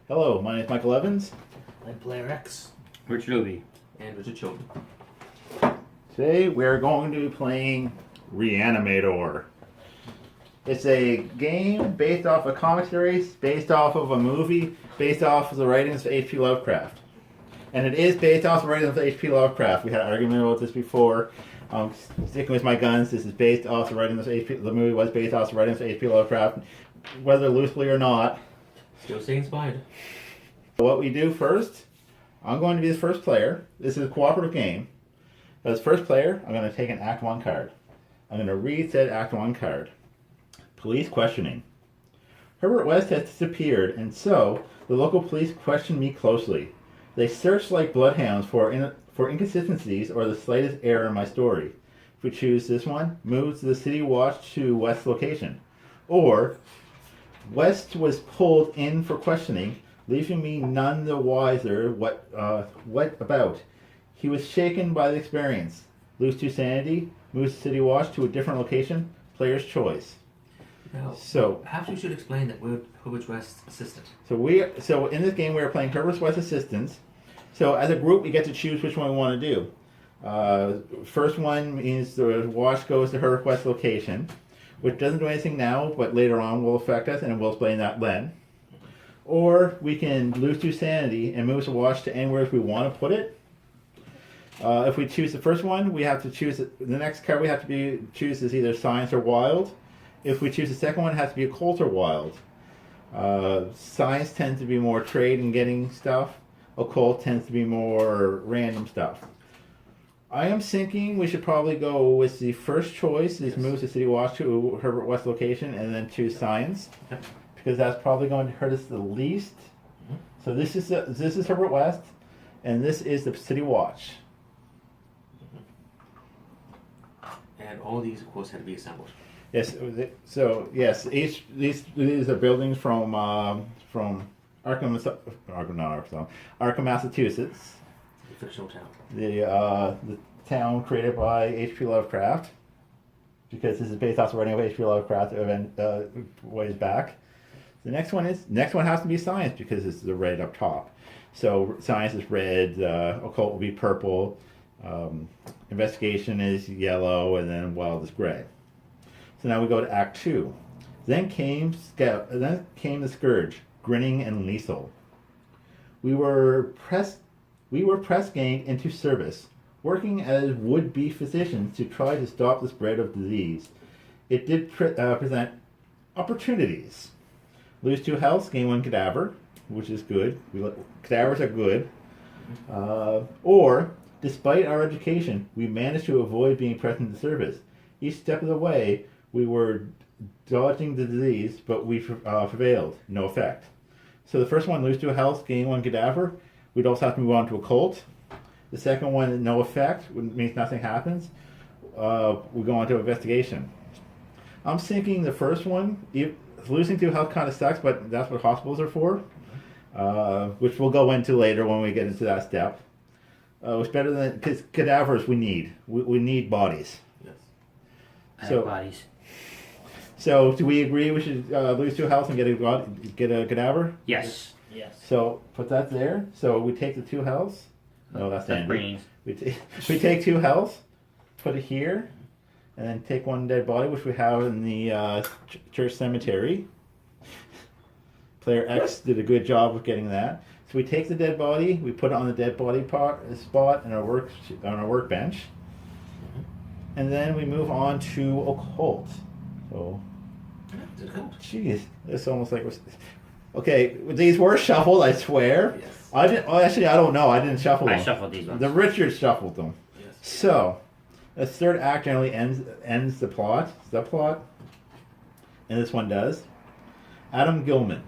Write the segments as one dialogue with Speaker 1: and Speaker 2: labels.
Speaker 1: Hello, my name is Michael Evans.
Speaker 2: I'm Player X.
Speaker 3: Richard Lee.
Speaker 2: And Richard Chilton.
Speaker 1: Today we're going to be playing Re-Animator. It's a game based off a comic series, based off of a movie, based off of the writings of H.P. Lovecraft. And it is based off the writings of H.P. Lovecraft. We had an argument about this before. Sticking with my guns, this is based off the writings of H.P. The movie was based off the writings of H.P. Lovecraft, whether loosely or not.
Speaker 2: Still stay inspired.
Speaker 1: What we do first, I'm going to be the first player. This is a cooperative game. As first player, I'm going to take an Act 1 card. I'm going to read said Act 1 card. Police questioning. Herbert West has disappeared, and so the local police question me closely. They search like bloodhounds for inconsistencies or the slightest error in my story. If we choose this one, moves the city watch to West's location. Or West was pulled in for questioning, leaving me none the wiser what about. He was shaken by the experience. Lose to sanity, moves the city watch to a different location, player's choice.
Speaker 2: Now,
Speaker 1: So
Speaker 2: perhaps we should explain that we're Herbert West's assistant.
Speaker 1: So in this game we are playing Herbert West Assistants. So as a group we get to choose which one we want to do. First one means the watch goes to Herbert West's location, which doesn't do anything now, but later on will affect us, and we'll explain that then. Or we can lose to sanity and move the watch to anywhere if we want to put it. If we choose the first one, we have to choose the next card. We have to choose is either science or wild. If we choose the second one, it has to be occult or wild. Science tends to be more trade and getting stuff. Occult tends to be more random stuff. I am thinking we should probably go with the first choice. This moves the city watch to Herbert West location, and then choose science, because that's probably going to hurt us the least. So this is Herbert West, and this is the city watch.
Speaker 2: And all these, of course, had to be assembled.
Speaker 1: Yes. So yes, these are buildings from Arkham, Massachusetts.
Speaker 2: The fictional town.
Speaker 1: The town created by H.P. Lovecraft, because this is based off the writing of H.P. Lovecraft ways back. The next one has to be science, because it's the red up top. So science is red, occult will be purple, investigation is yellow, and then wild is gray. So now we go to Act 2. Then came the Scourge, grinning and lethal. We were press ganged into service, working as would-be physicians to try to stop the spread of disease. It did present opportunities. Lose 2 health, gain 1 cadaver, which is good. Cadavers are good. Or, despite our education, we managed to avoid being pressed into service. Each step of the way, we were dodging the disease, but we prevailed. No effect. So the first one, lose 2 health, gain 1 cadaver. We'd also have to move on to occult. The second one, no effect, means nothing happens. We go on to investigation. I'm thinking the first one, losing 2 health kind of sucks, but that's what hospitals are for, which we'll go into later when we get into that step. It's better than, because cadavers we need. We need bodies.
Speaker 2: Yes.
Speaker 3: So, bodies.
Speaker 1: So do we agree we should lose 2 health and get a cadaver?
Speaker 3: Yes.
Speaker 2: Yes.
Speaker 1: So put that there. So we take the 2 health. No, that's Andy.
Speaker 3: Brains.
Speaker 1: We take 2 health, put it here, and then take 1 dead body, which we have in the church cemetery. Player X did a good job of getting that. So we take the dead body, we put it on the dead body spot in our workbench, and then we move on to occult. So, jeez, it's almost like we're. Okay, these were shuffled, I swear.
Speaker 2: Yes.
Speaker 1: I didn't. Oh, actually, I don't know. I didn't shuffle them.
Speaker 3: I shuffled these ones.
Speaker 1: The Richard shuffled them.
Speaker 2: Yes.
Speaker 1: So, the third act generally ends the subplot, and this one does. Adam Gilman.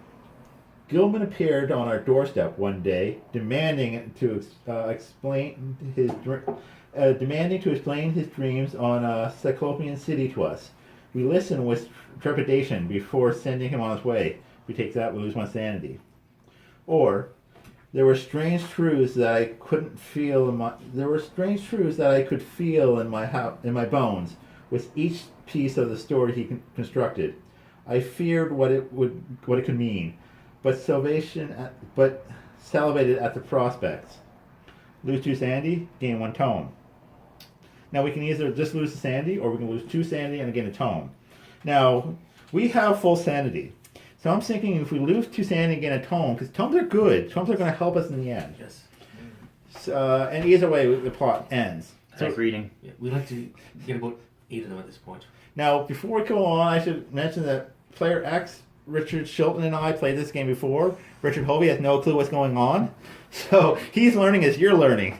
Speaker 1: Gilman appeared on our doorstep one day, demanding to explain his dreams on Cyclopean City to us. We listened with trepidation before sending him on his way. If we take that, we lose 1 sanity. Or, there were strange truths that I couldn't feel in my. There were strange truths that I could feel in my bones with each piece of the story he constructed. I feared what it could mean, but salivated at the prospects. Lose 2 sanity, gain 1 tome. Now we can either just lose the sanity, or we can lose 2 sanity and gain a tome. Now, we have full sanity. So I'm thinking if we lose 2 sanity and gain a tome, because tomes are good, tomes are going to help us in the end.
Speaker 2: Yes.
Speaker 1: So, and either way, the plot ends.
Speaker 3: I like reading.
Speaker 2: Yeah, we like to get about 8 of them at this point.
Speaker 1: Now, before we go on, I should mention that Player X, Richard Shilton and I played this game before. Richard Hovey has no clue what's going on. So he's learning as you're learning.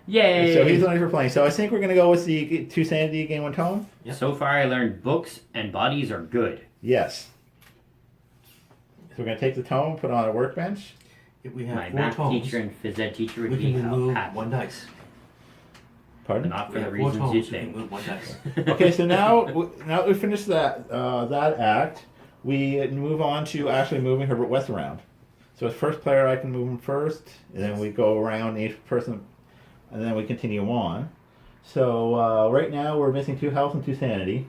Speaker 3: Yay!
Speaker 1: So he's learning for playing. So I think we're going to go with the 2 sanity, gain 1 tome.
Speaker 2: Yep.
Speaker 3: So far I learned books and bodies are good.
Speaker 1: Yes. So we're going to take the tome, put it on a workbench.
Speaker 2: If we have
Speaker 3: My
Speaker 2: 4
Speaker 3: math
Speaker 2: tomes,
Speaker 3: teacher and phys ed teacher would
Speaker 2: we
Speaker 3: be
Speaker 2: can remove
Speaker 3: happy.
Speaker 2: 1 dice.
Speaker 1: Pardon?
Speaker 3: Not for
Speaker 2: We
Speaker 3: the
Speaker 2: have 4
Speaker 3: reasons
Speaker 2: tomes,
Speaker 3: you
Speaker 2: we can
Speaker 3: think.
Speaker 2: move 1 dice.
Speaker 1: Okay, so now that we finished that act, we move on to actually moving Herbert West around. So as first player, I can move him first, and then we go around each person, and then we continue on. So right now we're missing 2 health and 2 sanity,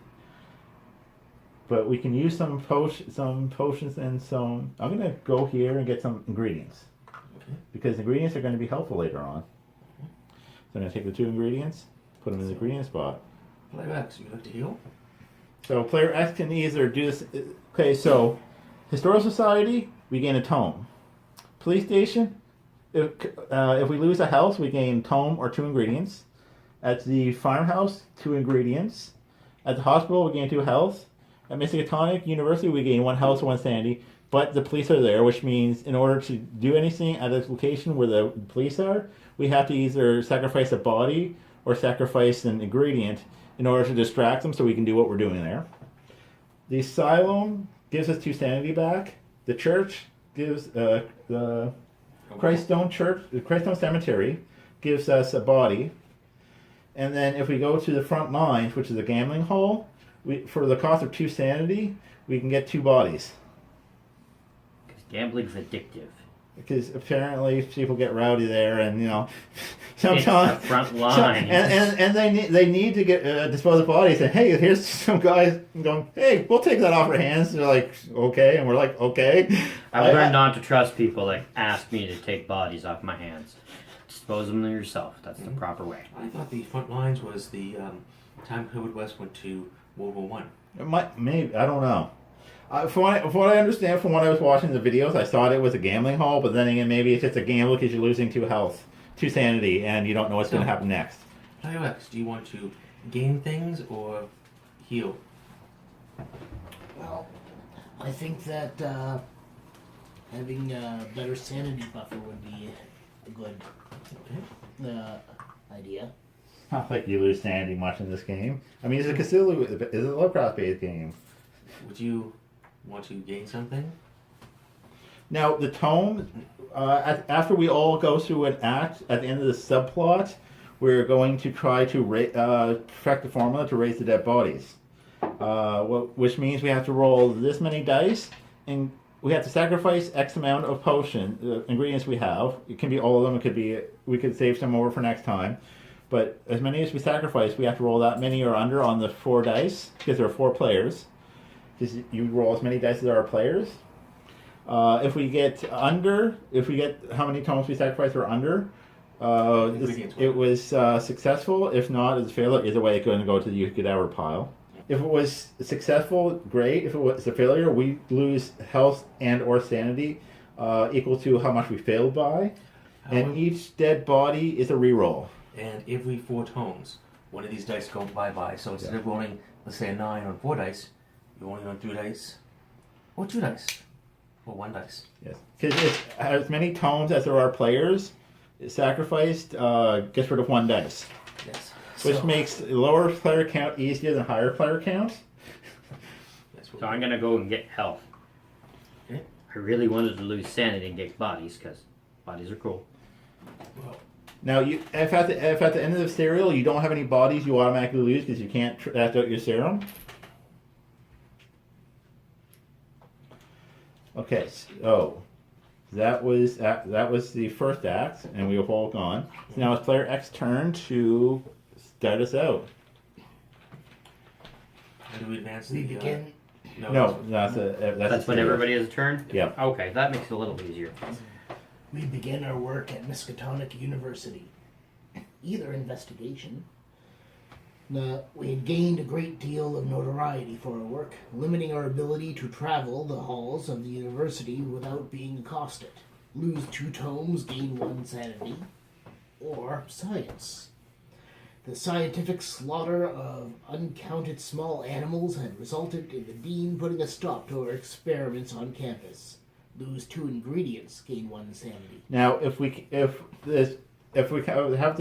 Speaker 1: but we can use some potions and some. I'm gonna go here and get some ingredients because ingredients are going to be helpful later on. So I'm gonna take the 2 ingredients, put them in the ingredient spot.
Speaker 2: Player X, you like to heal?
Speaker 1: So player X can either do this. Okay, so Historical Society, we gain a tome. Police station, if we lose a house, we gain tome or 2 ingredients. At the farmhouse, 2 ingredients. At the hospital, we gain 2 health. At Miskatonic University, we gain 1 health or 1 sanity. But the police are there, which means in order to do anything at a location where the police are, we have to either sacrifice a body or sacrifice an ingredient in order to distract them so we can do what we're doing there. The asylum gives us 2 sanity back. The church gives the Christstone Church, the Christstone Cemetery gives us a body. And then if we go to the front lines, which is a gambling hall, for the cost of 2 sanity, we can get 2 bodies.
Speaker 3: Because gambling's addictive.
Speaker 1: Because apparently people get rowdy there, and
Speaker 3: It's
Speaker 1: sometimes
Speaker 3: the front line.
Speaker 1: and they need to get dispose of bodies. And hey, here's some guys going, hey, we'll take that off our hands. They're like, okay, and we're like, okay.
Speaker 3: I've learned not to trust people that ask me to take bodies off my hands. Dispose them yourself. That's the proper way.
Speaker 2: I thought the front lines was the time Herbert West went to World War One.
Speaker 1: It might, maybe, I don't know. From what I understand from when I was watching the videos, I thought it was a gambling hall, but then again, maybe it's just a gamble because you're losing 2 health, 2 sanity, and you don't know what's going to happen next.
Speaker 2: Player X, do you want to gain things or heal?
Speaker 4: Well, I think that having a better sanity buffer would be a good idea.
Speaker 1: Not like you lose sanity much in this game. I mean, it's a Cthulhu, it's a Lovecraft-based game.
Speaker 2: Would you want to gain something?
Speaker 1: Now, the tome, after we all go through an act, at the end of the subplot, we're going to try to perfect the formula to raise the dead bodies. Which means we have to roll this many dice, and we have to sacrifice X amount of potion, ingredients we have. It can be all of them, it could be, we could save some over for next time. But as many as we sacrifice, we have to roll that many or under on the 4 dice, because there are 4 players. Because you roll as many dice as there are players. If we get how many tomes we sacrifice or under, it was successful. If not, it's a failure. Either way, it's going to go to the cadaver pile. If it was successful, great. If it was a failure, we lose health and or sanity equal to how much we failed by. And each dead body is a reroll.
Speaker 2: And every 4 tomes, one of these dice go bye-bye. So instead of rolling, let's say a 9 on 4 dice, you only on 2 dice, or 2 dice, or 1 dice.
Speaker 1: Yes, because as many tomes as there are players, sacrificed gets rid of 1 dice.
Speaker 2: Yes.
Speaker 1: Which makes lower player count easier than higher player count.
Speaker 3: So I'm going to go and get health.
Speaker 2: Okay.
Speaker 3: I really wanted to lose sanity and get bodies, because bodies are cool.
Speaker 2: Well,
Speaker 1: Now, if at the end of the serial you don't have any bodies, you automatically lose because you can't act out your serum. Okay, so that was the first act, and we have all gone. So now it's player X's turn to start us out.
Speaker 2: how do we advance
Speaker 4: We
Speaker 2: the...
Speaker 4: begin
Speaker 1: No,
Speaker 3: That's when everybody has a turn?
Speaker 1: Yeah.
Speaker 3: Okay, that makes it a little easier.
Speaker 4: We begin our work at Miskatonic University. Either investigation. We had gained a great deal of notoriety for our work, limiting our ability to travel the halls of the university without being accosted. Lose 2 tomes, gain 1 sanity. Or science. The scientific slaughter of uncounted small animals had resulted in the dean putting a stop to our experiments on campus. Lose 2 ingredients, gain 1 sanity.
Speaker 1: Now, if we have the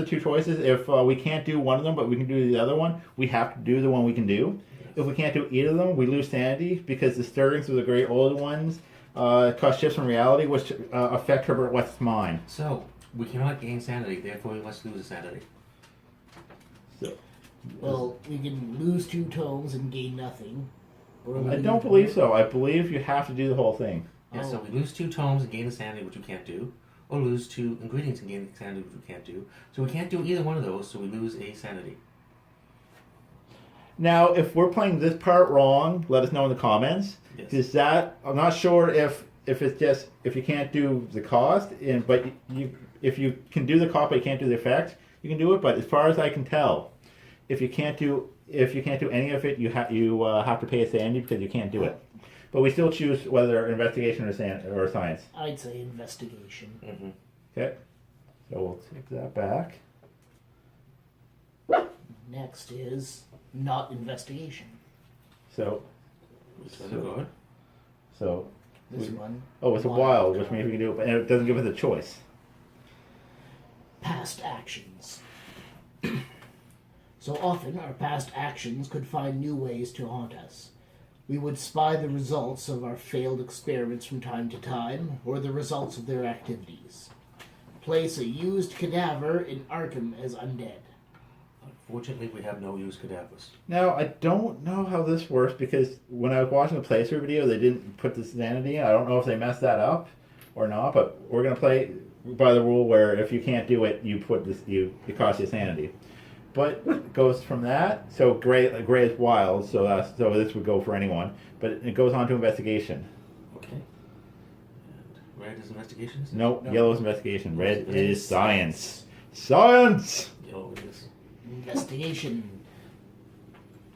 Speaker 1: 2 choices, if we can't do one of them but we can do the other one, we have to do the one we can do. If we can't do either of them, we lose sanity because the stirrings of the great old ones cause shifts in reality which affect Herbert West's mind.
Speaker 2: So, we cannot gain sanity, therefore we must lose a sanity.
Speaker 1: So,
Speaker 4: Well, we can lose 2 tomes and gain nothing. Or
Speaker 1: I don't believe so. I believe you have to do the whole thing.
Speaker 2: Yeah, so we lose 2 tomes and gain a sanity, which we can't do. Or lose 2 ingredients and gain a sanity, which we can't do. So we can't do either one of those, so we lose a sanity.
Speaker 1: Now, if we're playing this part wrong, let us know in the comments.
Speaker 2: Yes.
Speaker 1: Because that, I'm not sure if it's just, if you can't do the cost, but if you can do the cost but you can't do the effect, you can do it. But as far as I can tell, if you can't do any of it, you have to pay a sanity because you can't do it. But we still choose whether investigation or science.
Speaker 4: I'd say investigation.
Speaker 2: Mm-hmm.
Speaker 1: Okay, so we'll take that back.
Speaker 4: Next is not investigation.
Speaker 1: So,
Speaker 2: Return the card.
Speaker 1: so
Speaker 4: This one.
Speaker 1: oh, it's a wild, which means we can do it, but it doesn't give us a choice.
Speaker 4: Past actions. So often, our past actions could find new ways to haunt us. We would spy the results of our failed experiments from time to time, or the results of their activities. Place a used cadaver in Arkham as undead.
Speaker 2: Unfortunately, we have no used cadavers.
Speaker 1: Now, I don't know how this works because when I was watching the playthrough video, they didn't put the sanity in. I don't know if they messed that up or not, but we're going to play by the rule where if you can't do it, you put this, it costs you sanity. But it goes from that. So gray is wild, so this would go for anyone. But it goes on to investigation.
Speaker 2: Okay. And red is investigation? Is it?
Speaker 1: Nope,
Speaker 4: No.
Speaker 1: yellow is investigation. Red is science. Science!
Speaker 2: Yellow is.
Speaker 4: Investigation.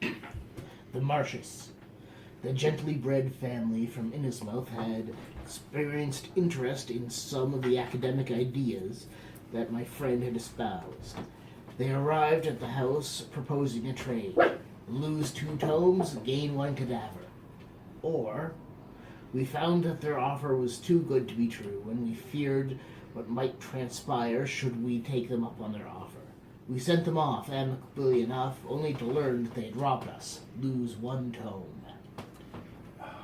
Speaker 4: The Marshes. The gently bred family from Innismouth had experienced interest in some of the academic ideas that my friend had espoused. They arrived at the house proposing a trade. Lose 2 tomes, gain 1 cadaver. Or, we found that their offer was too good to be true, and we feared what might transpire should we take them up on their offer. We sent them off, amicably enough, only to learn that they had robbed us. Lose 1 tome.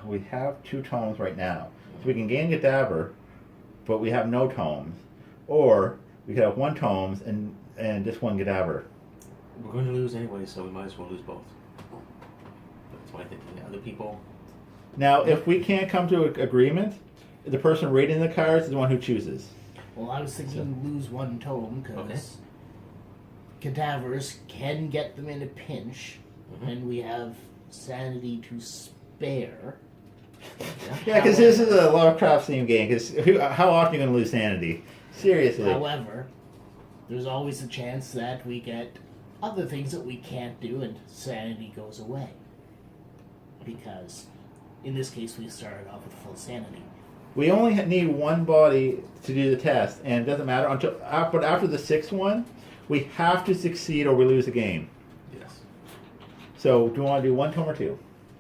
Speaker 1: We have 2 tomes right now. So we can gain cadaver, but we have no tomes. Or we could have 1 tomes and just 1 cadaver.
Speaker 2: We're going to lose anyway, so we might as well lose both. That's my thinking. Other people.
Speaker 1: Now, if we can't come to an agreement, the person rating the cards is the one who chooses.
Speaker 4: Well, I was thinking lose 1 tome, because
Speaker 2: Okay.
Speaker 4: cadavers can get them in a pinch, and we have sanity to spare.
Speaker 1: Yeah, because this is a Lovecraft theme game. Because how often are you going to lose sanity? Seriously.
Speaker 4: However, there's always a chance that we get other things that we can't do and sanity goes away. Because in this case, we started off with full sanity.
Speaker 1: We only need 1 body to do the test, and it doesn't matter until. But after the 6th one, we have to succeed or we lose the game.
Speaker 2: Yes.
Speaker 1: So, do you want to do 1 tome or 2?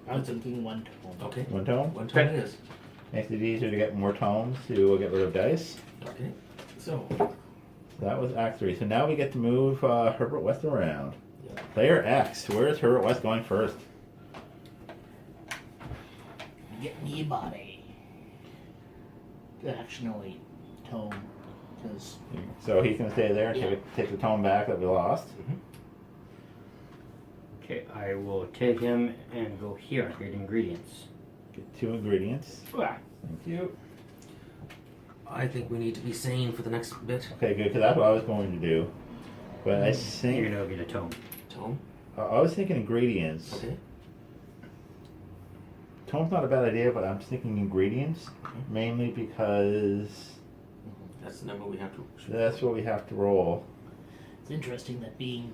Speaker 4: I was thinking 1 tome.
Speaker 2: Okay.
Speaker 1: 1 tome.
Speaker 2: 1 tome it is.
Speaker 1: Makes it easier to get more tomes to get rid of dice.
Speaker 2: Okay. So.
Speaker 1: That was Act 3. So now we get to move Herbert West around.
Speaker 2: Yeah.
Speaker 1: Player X. Where is Herbert West going first?
Speaker 4: Get me a body. Actually, no, wait. Tome. Because
Speaker 1: So he's going to stay there and
Speaker 4: Yeah.
Speaker 1: take the tome back that we lost.
Speaker 3: Okay, I will take him and go here. Get ingredients.
Speaker 1: Get 2 ingredients.
Speaker 3: Ah.
Speaker 1: Thank you.
Speaker 2: I think we need to be sane for the next bit.
Speaker 1: Okay, good, because that's what I was going to do. But I
Speaker 3: You're
Speaker 1: think
Speaker 3: gonna go get a tome.
Speaker 2: Tome.
Speaker 1: I was thinking ingredients.
Speaker 2: Okay.
Speaker 1: tone's not a bad idea, but I'm just thinking ingredients, mainly because
Speaker 2: That's the number we have to.
Speaker 1: that's what we have to roll.
Speaker 4: It's interesting that being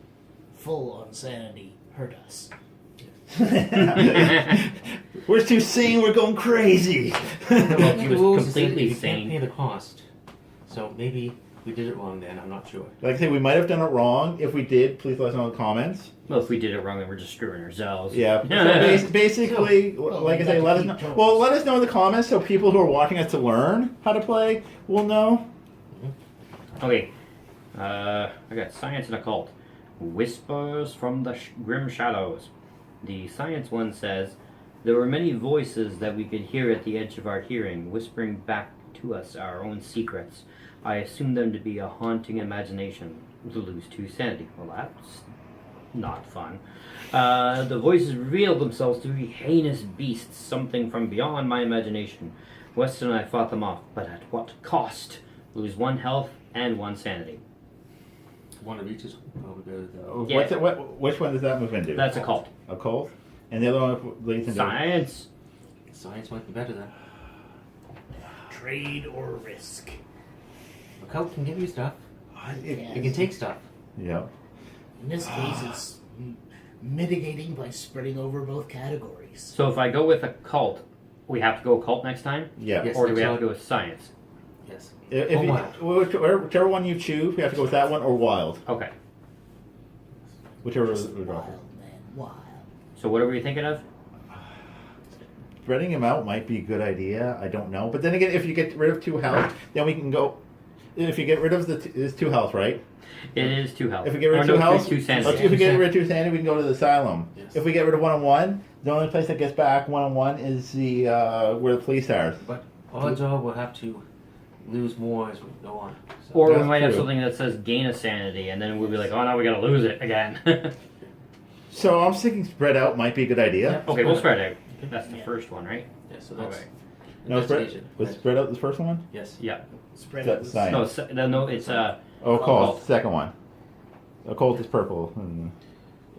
Speaker 4: full on sanity hurt us.
Speaker 1: We're too sane, we're going crazy.
Speaker 3: Well, he
Speaker 2: The
Speaker 3: was
Speaker 2: rules is that
Speaker 3: completely
Speaker 2: you can't pay
Speaker 3: sane.
Speaker 2: the cost. So maybe we did it wrong then. I'm not sure.
Speaker 1: Like I say, we might have done it wrong. If we did, please let us know in the comments.
Speaker 3: Well, if we did it wrong, then we're just screwing ourselves.
Speaker 1: Yeah. So basically,
Speaker 4: Well,
Speaker 1: like I
Speaker 4: we
Speaker 1: say,
Speaker 4: got
Speaker 1: let
Speaker 4: to
Speaker 1: us know.
Speaker 4: keep tones.
Speaker 1: Well, let us know in the comments so people who are watching us to learn how to play will know.
Speaker 3: Okay. I got science and occult. Whispers from the grim shadows. The science one says, there were many voices that we could hear at the edge of our hearing, whispering back to us our own secrets. I assumed them to be a haunting imagination. To lose 2 sanity. Well, that's not fun. The voices revealed themselves to be heinous beasts, something from beyond my imagination. Weston and I fought them off, but at what cost? Lose 1 health and 1 sanity.
Speaker 2: One of each is probably better than.
Speaker 3: Yeah.
Speaker 1: Which one does that move into?
Speaker 3: That's a cult.
Speaker 1: Occult? And the other one leads into
Speaker 3: Science.
Speaker 2: Science might be better then.
Speaker 4: Trade or risk.
Speaker 2: Occult can give you stuff.
Speaker 4: Yes.
Speaker 2: It can take stuff.
Speaker 1: Yep.
Speaker 4: In this case, it's mitigating by spreading over both categories.
Speaker 3: So if I go with occult, we have to go occult next time?
Speaker 1: Yeah.
Speaker 2: Yes.
Speaker 3: Or do we have to go with science?
Speaker 2: Yes.
Speaker 1: If
Speaker 2: Or
Speaker 1: you,
Speaker 2: wild.
Speaker 1: whichever one you choose, we have to go with that one or wild.
Speaker 3: Okay.
Speaker 1: Whichever.
Speaker 4: Wild, man, wild.
Speaker 3: So what are we thinking of?
Speaker 1: Spreading them out might be a good idea. I don't know. But then again, if you get rid of 2 health, then we can go. If you get rid of it's 2 health, right?
Speaker 3: It is 2 health.
Speaker 1: If we get rid
Speaker 3: Or
Speaker 1: of
Speaker 3: no,
Speaker 1: 2 health,
Speaker 3: 2 sanity.
Speaker 1: if we get rid of 2 sanity, we can go to the asylum.
Speaker 2: Yes.
Speaker 1: If we get rid of 1-on-1, the only place that gets back 1-on-1 is the where the police are.
Speaker 2: But odds are we'll have to lose more as we go on. So.
Speaker 3: Or we
Speaker 1: That's
Speaker 3: might have
Speaker 1: true.
Speaker 3: something that says gain a sanity, and then we'll be like, oh no, we gotta lose it again.
Speaker 1: So I'm thinking spread out might be a good idea.
Speaker 3: Okay, we'll spread out. That's the first one, right?
Speaker 2: Yeah, so that's
Speaker 3: Okay.
Speaker 1: No, spread,
Speaker 2: investigation.
Speaker 1: was
Speaker 2: Right.
Speaker 1: spread out the first one?
Speaker 2: Yes.
Speaker 3: Yeah.
Speaker 4: Spread
Speaker 1: That
Speaker 4: it was-
Speaker 1: science.
Speaker 3: No, no, it's
Speaker 1: Oh,
Speaker 3: Occult.
Speaker 1: occult, second one. Occult is purple.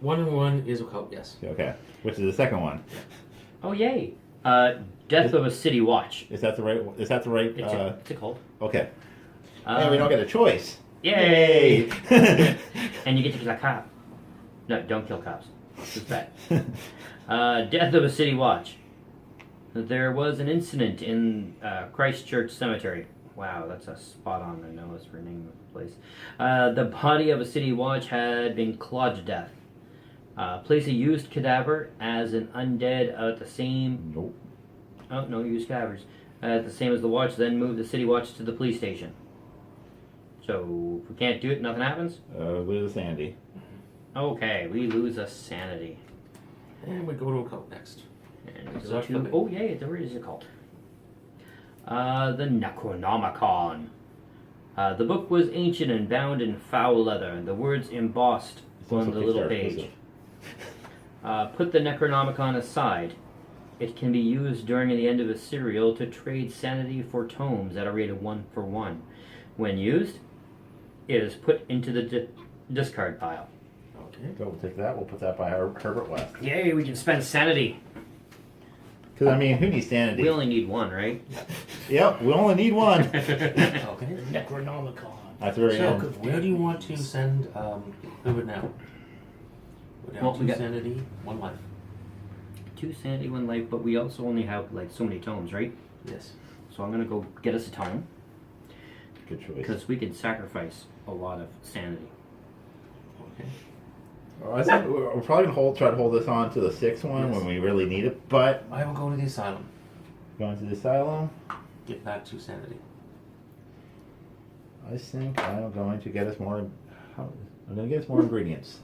Speaker 2: 1-on-1 is occult. Yes.
Speaker 1: Okay, which is the second one?
Speaker 3: oh yay. Death of a City Watch.
Speaker 1: Is that the right? Is that the right?
Speaker 3: It's a cult.
Speaker 1: Okay. And we don't get a choice.
Speaker 3: Yay! And you get to kill a cop. No, don't kill cops. It's bad. Death of a City Watch. There was an incident in Christchurch Cemetery. Wow, that's a spot on the nose for naming the place. The body of a city watch had been clawed to death. Place a used cadaver as an undead at the same...
Speaker 1: Nope.
Speaker 3: Oh, no, used cadavers. The same as the watch, then move the city watch to the police station. So, if we can't do it, nothing happens?
Speaker 1: Lose Sandy.
Speaker 3: Okay, we lose a sanity.
Speaker 2: And we go to occult next.
Speaker 3: And we
Speaker 2: This is
Speaker 3: go
Speaker 2: our
Speaker 3: to,
Speaker 2: flipping.
Speaker 3: oh yay, there is a cult. The Necronomicon. The book was ancient and bound in foul leather, the words embossed
Speaker 1: It's
Speaker 3: on
Speaker 1: also
Speaker 3: the little
Speaker 1: Kickstarter
Speaker 3: page.
Speaker 1: exclusive.
Speaker 3: Put the Necronomicon aside. It can be used during the end of a serial to trade sanity for tomes at a rate of 1 for 1. When used, it is put into the discard pile.
Speaker 2: Okay.
Speaker 1: So we'll take that. We'll put that by Herbert West.
Speaker 3: Yay, we can spend sanity.
Speaker 1: Because I mean, who needs sanity?
Speaker 3: We only need 1, right?
Speaker 1: Yep, we only need 1.
Speaker 2: Okay.
Speaker 4: Necronomicon.
Speaker 1: That's very
Speaker 2: So,
Speaker 1: good.
Speaker 2: where do you want to send Herbert now? Go down
Speaker 3: Well,
Speaker 2: 2
Speaker 3: we got-
Speaker 2: sanity, 1 life.
Speaker 3: 2 sanity, 1 life, but we also only have like so many tomes, right?
Speaker 2: Yes.
Speaker 3: So I'm gonna go get us a tome.
Speaker 1: Good choice.
Speaker 3: Because we could sacrifice a lot of sanity.
Speaker 2: Okay.
Speaker 1: Well, I think we're probably gonna try to hold this on to the 6th one
Speaker 2: Yes.
Speaker 1: when we really need it. But
Speaker 2: I will go to the asylum.
Speaker 1: going to the asylum,
Speaker 2: Get back 2 sanity.
Speaker 1: I think I'm going to get us more. I'm going to get us more ingredients.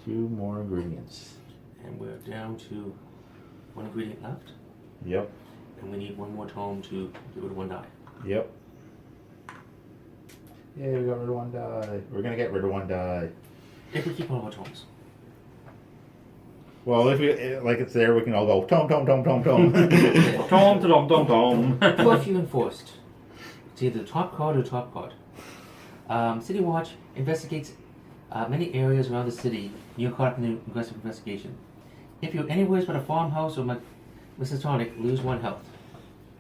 Speaker 1: 2 more ingredients.
Speaker 2: And we're down to 1 ingredient left.
Speaker 1: Yep.
Speaker 2: And we need 1 more tome to get rid of 1 die.
Speaker 1: Yep. Yeah, we got rid of 1 die. We're gonna get rid of 1 die.
Speaker 2: If we keep all of our tomes.
Speaker 1: Well, if we like it's there, we can all go tome, tome, tome, tome, tome.
Speaker 3: Tom, tom, tom, tom.
Speaker 2: Curfew enforced. It's either the top card or top card. City Watch investigates many areas around the city. You're caught in an aggressive investigation. If you're anywhere but a farmhouse or Mrs. Tonic, lose 1 health.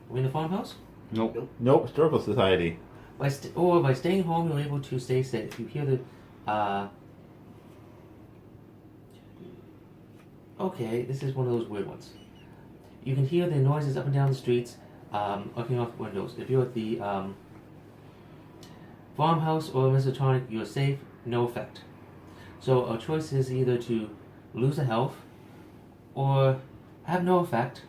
Speaker 2: Are we in the farmhouse?
Speaker 3: Nope.
Speaker 1: Nope, historical society.
Speaker 2: By staying home, you're able to stay safe. If you hear the okay, this is one of those weird ones. You can hear the noises up and down the streets, looking off windows. If you're at the farmhouse or Mr. Tonic, you're safe, no effect. So our choice is either to lose a health or have no effect,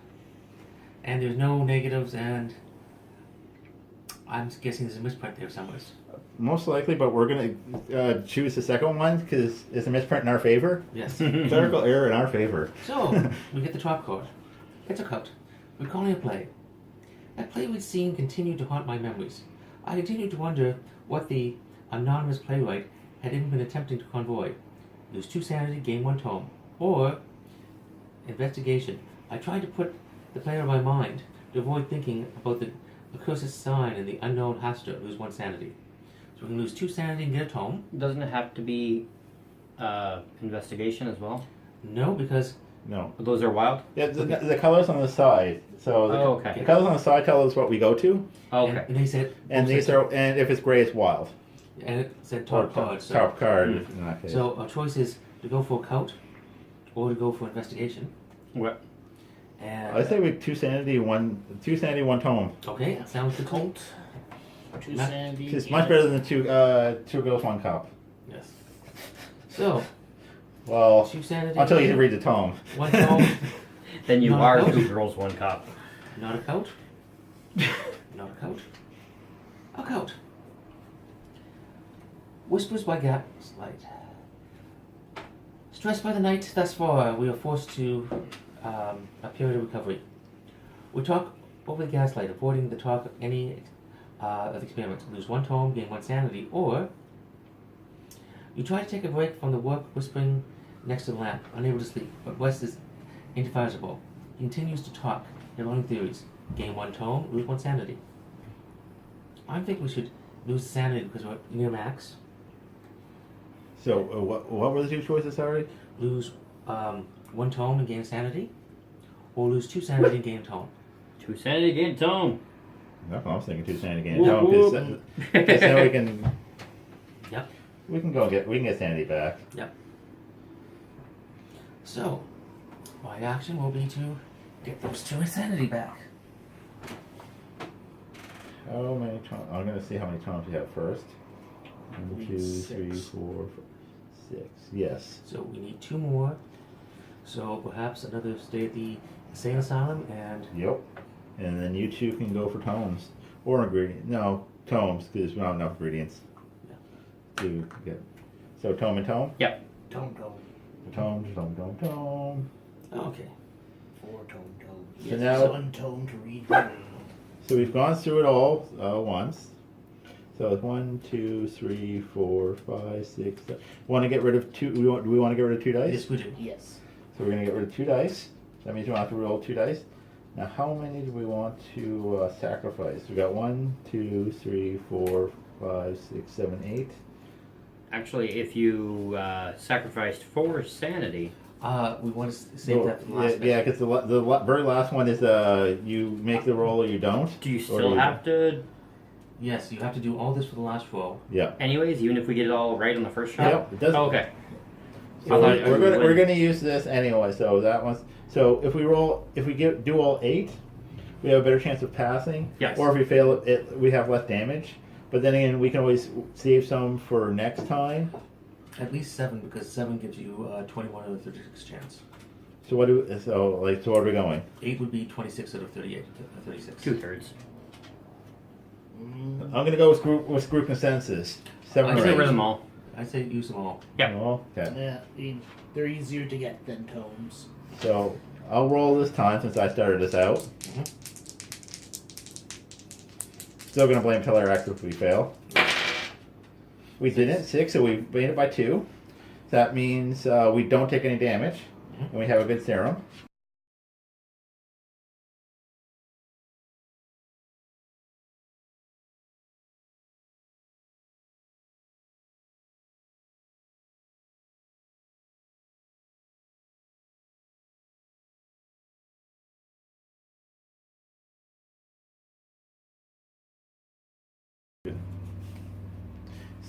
Speaker 2: and there's no negatives, and I'm guessing there's a misprint there somewhere.
Speaker 1: Most likely, but we're gonna choose the second one because it's a misprint in our favor.
Speaker 2: Yes.
Speaker 1: Clerical error in our favor.
Speaker 2: So, we get the top card. It's a cut. Recalling a play. That play we'd seen continued to haunt my memories. I continued to wonder what the anonymous playwright had even been attempting to convoy. Lose 2 sanity, gain 1 tome. Or, investigation. I tried to put the play out of my mind to avoid thinking about the accursed sign and the unknown Haster, lose 1 sanity. So we can lose 2 sanity and get a tome.
Speaker 3: Doesn't it have to be investigation as well?
Speaker 2: No, because
Speaker 1: No.
Speaker 3: Those are wild?
Speaker 1: Yeah, the colors on the side. So
Speaker 3: okay.
Speaker 1: the colors on the side tell us what we go to,
Speaker 3: Okay.
Speaker 2: and they said
Speaker 1: and these are, and if it's gray, it's wild.
Speaker 2: and it said top card. So,
Speaker 1: Top card. In that case.
Speaker 2: so our choice is to go for a count or to go for investigation.
Speaker 3: What?
Speaker 2: And
Speaker 1: I say we 2 sanity, 1 tome.
Speaker 2: okay, sounds good.
Speaker 4: Cult. 2
Speaker 2: Not-
Speaker 4: sandy.
Speaker 1: It's much better than 2 girls, 1 cup.
Speaker 2: Yes. So
Speaker 1: Well,
Speaker 2: 2 sanity.
Speaker 1: until you read the tome.
Speaker 2: 1 tome.
Speaker 3: Then you
Speaker 2: Not a
Speaker 3: are
Speaker 2: coach?
Speaker 3: 2 girls, 1 cop.
Speaker 2: Not a count. Not a count. A count. Whispers by gaslight. Stressed by the night thus far, we are forced to a period of recovery. We talk over the gaslight, avoiding the talk of any of the experiments. Lose 1 tome, gain 1 sanity, or you try to take a break from the work, whispering next to the lamp, unable to sleep, but West is indefeasible. He continues to talk, developing theories. Gain 1 tome, lose 1 sanity. I think we should lose sanity because we're near max.
Speaker 1: So what were the 2 choices? Sorry.
Speaker 2: Lose 1 tome and gain sanity, or lose 2 sanity and gain a tome.
Speaker 3: 2 sanity, gain tome.
Speaker 1: No, I was thinking 2 sanity again.
Speaker 3: Whoop,
Speaker 1: Tome
Speaker 3: whoop.
Speaker 1: because then we can.
Speaker 2: Yep.
Speaker 1: We can get sanity back.
Speaker 2: Yep. So, my action will be to get those 2 sanity back.
Speaker 1: How many tomes? I'm gonna see how many tomes you have first. 1, 2, 3,
Speaker 4: 6.
Speaker 1: 4, 5, 6. Yes.
Speaker 2: So we need 2 more. So perhaps another stay at the insane asylum and
Speaker 1: Yep. And then you 2 can go for tomes or ingredient. No, tomes because we don't have enough ingredients.
Speaker 2: Yeah.
Speaker 1: To get. So tome and tome.
Speaker 3: Yep.
Speaker 4: Tome.
Speaker 1: Tome.
Speaker 2: okay.
Speaker 4: 4 tome.
Speaker 1: So now-
Speaker 4: 1 tome to read.
Speaker 1: So we've gone through it all once. So it's 1, 2, 3, 4, 5, 6. Want to get rid of 2? Do we want to get rid of 2 dice?
Speaker 2: Yes, we do.
Speaker 4: Yes.
Speaker 1: So we're going to get rid of 2 dice. That means we want to roll 2 dice. Now, how many do we want to sacrifice? We got 1, 2, 3, 4, 5, 6, 7, 8.
Speaker 3: Actually, if you sacrificed 4 sanity,
Speaker 2: We want to save that for the last
Speaker 1: Yeah, because the very last one is you make the roll or you don't.
Speaker 3: do you
Speaker 1: Or
Speaker 3: still
Speaker 1: you-
Speaker 3: have to,
Speaker 2: Yes, you have to do all this for the last roll.
Speaker 1: Yeah.
Speaker 3: anyways, even if we get it all right on the first shot?
Speaker 1: Yep. It doesn't.
Speaker 3: Oh, okay.
Speaker 1: So
Speaker 3: I thought
Speaker 1: we're gonna use this anyway. So that one's so if we do all 8, we have a better chance of passing.
Speaker 3: Yes.
Speaker 1: Or if we fail it, we have less damage. But then again, we can always save some for next time.
Speaker 2: At least 7, because 7 gives you 21 out of 36 chance.
Speaker 1: So what are we going?
Speaker 2: 8 would be 26 out of 38, 36.
Speaker 3: 2/3.
Speaker 1: I'm gonna go with group consensus. 7
Speaker 2: I
Speaker 1: or
Speaker 3: Get
Speaker 2: say
Speaker 1: 8.
Speaker 3: rid of them all.
Speaker 2: I say use them all.
Speaker 3: Yep.
Speaker 1: Oh, okay.
Speaker 4: Yeah, they're easier to get than tomes.
Speaker 1: So I'll roll this time since I started this out. Still gonna blame Telerex if we fail. We didn't 6, so we made it by 2. That means we don't take any damage, and we have a good serum.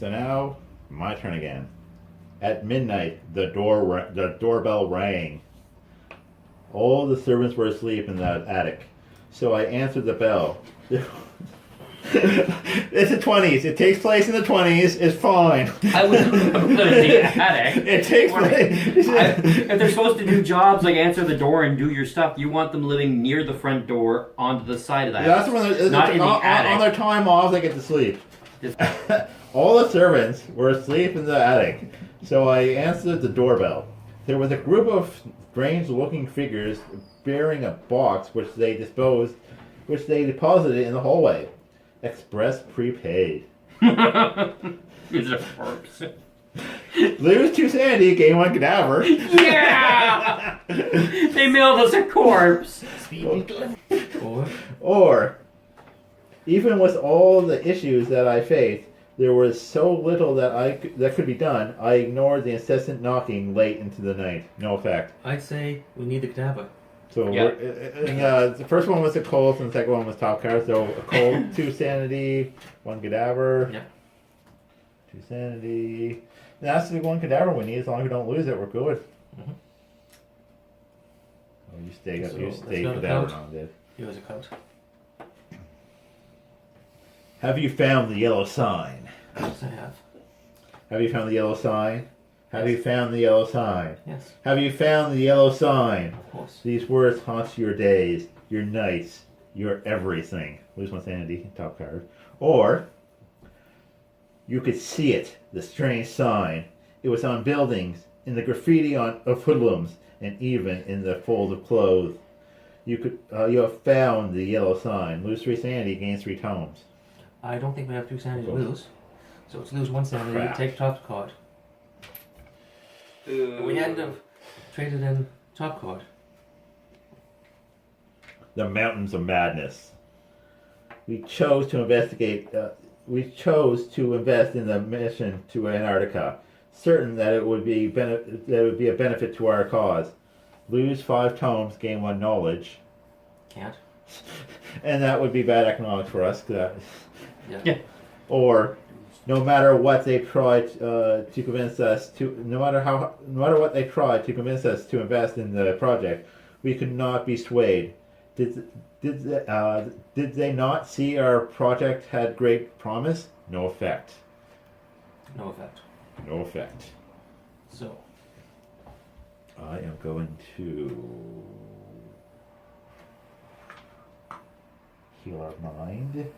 Speaker 1: So now, my turn again. At midnight, the doorbell rang. All the servants were asleep in the attic, so I answered the bell. It's the 20s. It takes place in the 20s. It's fine.
Speaker 3: I would put in the attic.
Speaker 1: It takes place.
Speaker 3: If they're supposed to do jobs like answer the door and do your stuff, you want them living near the front door onto the side of the
Speaker 1: That's
Speaker 3: house.
Speaker 1: when
Speaker 3: Not in the
Speaker 1: on
Speaker 3: attic.
Speaker 1: their time off, they get to sleep. All the servants were asleep in the attic, so I answered the doorbell. There was a group of strange-looking figures bearing a box which they deposited in the hallway. Express prepaid.
Speaker 3: It's a corpse.
Speaker 1: Lose 2 sanity, gain 1 cadaver.
Speaker 3: Yeah! They mailed us a corpse.
Speaker 1: Or, even with all the issues that I faced, there was so little that could be done. I ignored the incessant knocking late into the night. No effect.
Speaker 2: I'd say we need the cadaver.
Speaker 1: So
Speaker 3: Yeah.
Speaker 1: the first one was a cold, and the second one was top card. So a cold, 2 sanity, 1 cadaver.
Speaker 2: Yeah.
Speaker 1: 2 sanity. That's the 1 cadaver we need. As long as we don't lose it, we're good.
Speaker 2: Mhm.
Speaker 1: Oh, you stay
Speaker 2: So,
Speaker 1: you
Speaker 2: that's
Speaker 1: stay
Speaker 2: not a
Speaker 1: cadaver
Speaker 2: count?
Speaker 1: on it.
Speaker 2: Here's a coat.
Speaker 1: Have you found the yellow sign?
Speaker 2: Yes, I have.
Speaker 1: Have you found the yellow sign? Have you found the yellow sign?
Speaker 2: Yes,
Speaker 1: Have you found the yellow sign?
Speaker 2: of course.
Speaker 1: These words haunt your days, your nights, your everything. Lose 1 sanity, top card. Or, you could see it, the strange sign. It was on buildings, in the graffiti of hoodlums, and even in the fold of clothes. You have found the yellow sign. Lose 3 sanity, gain 3 tomes.
Speaker 2: I don't think we have 2 sanity to lose. So it's lose 1 sanity,
Speaker 1: Crap.
Speaker 2: take top card. We had to have traded in top card.
Speaker 1: The mountains of madness. We chose to investigate. We chose to invest in the mission to Antarctica, certain that it would be a benefit to our cause. Lose 5 tomes, gain 1 knowledge,
Speaker 2: Can't.
Speaker 1: and that would be bad economics for us.
Speaker 2: Yeah.
Speaker 1: Or, no matter what they tried to convince us to, no matter what they tried to convince us to invest in the project, we could not be swayed. Did they not see our project had great promise? No effect.
Speaker 2: No effect.
Speaker 1: No effect.
Speaker 2: So,
Speaker 1: I am going to heal our mind.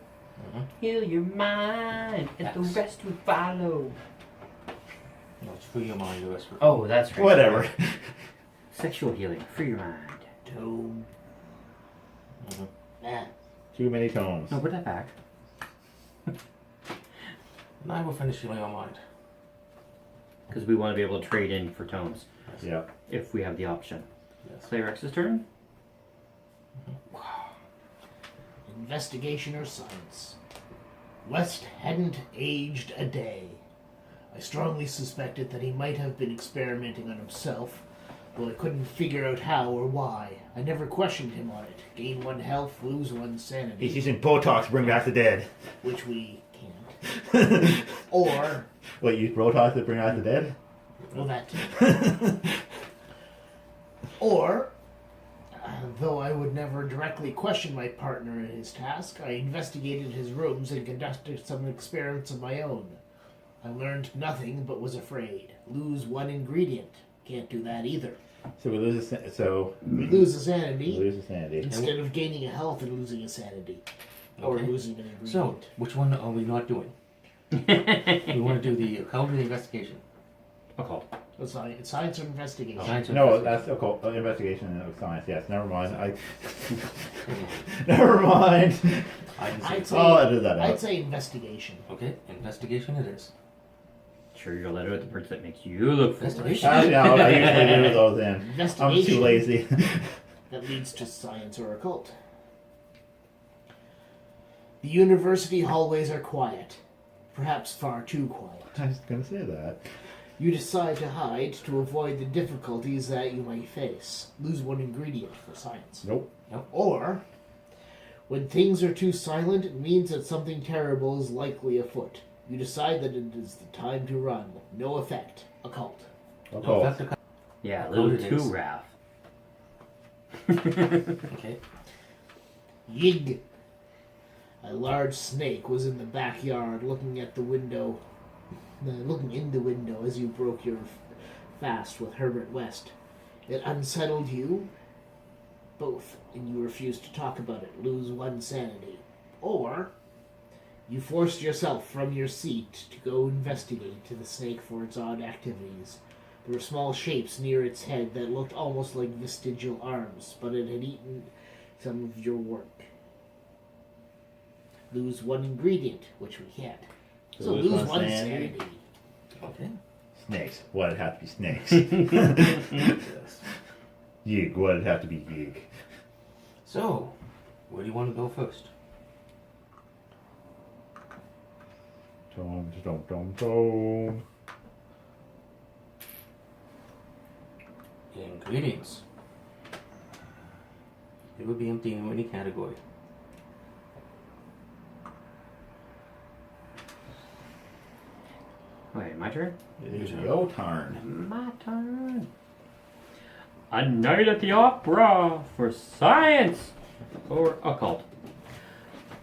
Speaker 3: Heal your mind, and the rest will follow.
Speaker 2: no, it's free your mind, the rest will.
Speaker 3: Oh, that's right.
Speaker 1: Whatever.
Speaker 3: Sexual healing, free your mind.
Speaker 4: Tome.
Speaker 2: Mhm.
Speaker 4: Nah.
Speaker 1: Too many tomes.
Speaker 3: No, put that back.
Speaker 2: And I will finish healing your mind.
Speaker 3: Because we want to be able to trade in for tomes
Speaker 1: Yeah.
Speaker 3: if we have the option.
Speaker 2: Yes.
Speaker 3: Player X's turn.
Speaker 4: Investigation or science. West hadn't aged a day. I strongly suspected that he might have been experimenting on himself, though I couldn't figure out how or why. I never questioned him on it. Gain 1 health, lose 1 sanity.
Speaker 1: He's using Botox to bring back the dead.
Speaker 4: Which we can't. Or,
Speaker 1: Wait, use Botox to bring back the dead?
Speaker 4: well, that. Or, though I would never directly question my partner in his task, I investigated his rooms and conducted some experiments of my own. I learned nothing but was afraid. Lose 1 ingredient. Can't do that either.
Speaker 1: So we lose
Speaker 4: We lose a sanity
Speaker 1: lose a sanity.
Speaker 4: instead of gaining a health and losing a sanity. Or
Speaker 2: Okay.
Speaker 4: losing an ingredient.
Speaker 2: So, which one are we not doing? We want to do the occult or the investigation?
Speaker 3: Okay.
Speaker 4: Oh, science or investigation?
Speaker 2: Science or
Speaker 1: No,
Speaker 2: investigation?
Speaker 1: that's occult investigation of science. Yes, never mind. Never mind.
Speaker 2: I can
Speaker 4: I'd
Speaker 2: say.
Speaker 4: say,
Speaker 1: I'll edit that
Speaker 4: I'd
Speaker 1: out.
Speaker 4: say investigation.
Speaker 2: Okay, investigation it is.
Speaker 3: Sure, your letter with the words that makes you look foolish.
Speaker 2: Investigation.
Speaker 1: Actually, no, I usually do those in. I'm
Speaker 4: Investigation
Speaker 1: too lazy.
Speaker 4: that leads to science or occult. The university hallways are quiet. Perhaps far too quiet.
Speaker 1: I was gonna say that.
Speaker 4: You decide to hide to avoid the difficulties that you might face. Lose 1 ingredient for science.
Speaker 1: Nope.
Speaker 4: Or, when things are too silent, it means that something terrible is likely afoot. You decide that it is the time to run. No effect. Occult.
Speaker 1: Oh,
Speaker 2: That's the
Speaker 3: Yeah,
Speaker 2: Oh,
Speaker 3: little
Speaker 2: it
Speaker 3: too
Speaker 2: is.
Speaker 3: Wrath.
Speaker 2: okay.
Speaker 4: Yig. A large snake was in the backyard looking at the window, looking in the window as you broke your fast with Herbert West. It unsettled you both, and you refused to talk about it. Lose 1 sanity. Or you forced yourself from your seat to go investigate to the snake for its odd activities. There were small shapes near its head that looked almost like vestigial arms, but it had eaten some of your work. Lose 1 ingredient, which we can't. So lose one sanity.
Speaker 2: Okay.
Speaker 1: snakes. Why'd it have to be snakes?
Speaker 2: Yes.
Speaker 1: Yig. Why'd it have to be yig?
Speaker 2: So, where do you want to go first?
Speaker 1: Dom, dom, dom, dom.
Speaker 2: Ingredients. It would be empty in any category.
Speaker 3: Wait, my turn?
Speaker 1: It is your turn.
Speaker 3: My turn. A night at the opera for science or occult.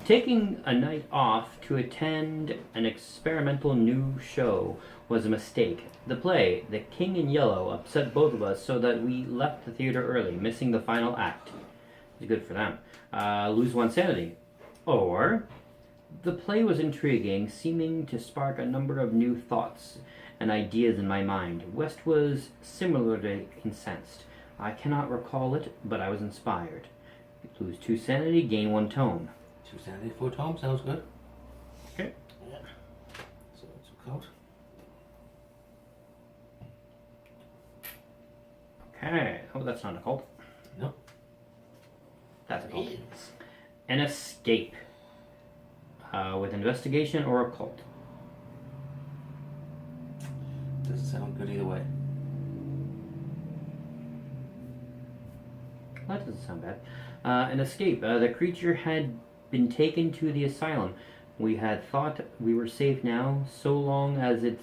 Speaker 3: Taking a night off to attend an experimental new show was a mistake. The play, The King in Yellow, upset both of us so that we left the theater early, missing the final act. It's good for them. Lose one sanity. Or, the play was intriguing, seeming to spark a number of new thoughts and ideas in my mind. West was similarly incensed. I cannot recall it, but I was inspired. Lose 2 sanity, gain 1 tone.
Speaker 2: 2 sanity, 4 tome, sounds good.
Speaker 3: Okay.
Speaker 2: Yeah. So it's a coat.
Speaker 3: Okay. Oh, that's not a cult.
Speaker 2: Nope.
Speaker 3: That's a cult. An escape. With investigation or occult.
Speaker 2: Doesn't sound good either way.
Speaker 3: That doesn't sound bad. An escape. The creature had been taken to the asylum. We had thought we were safe now. So long as it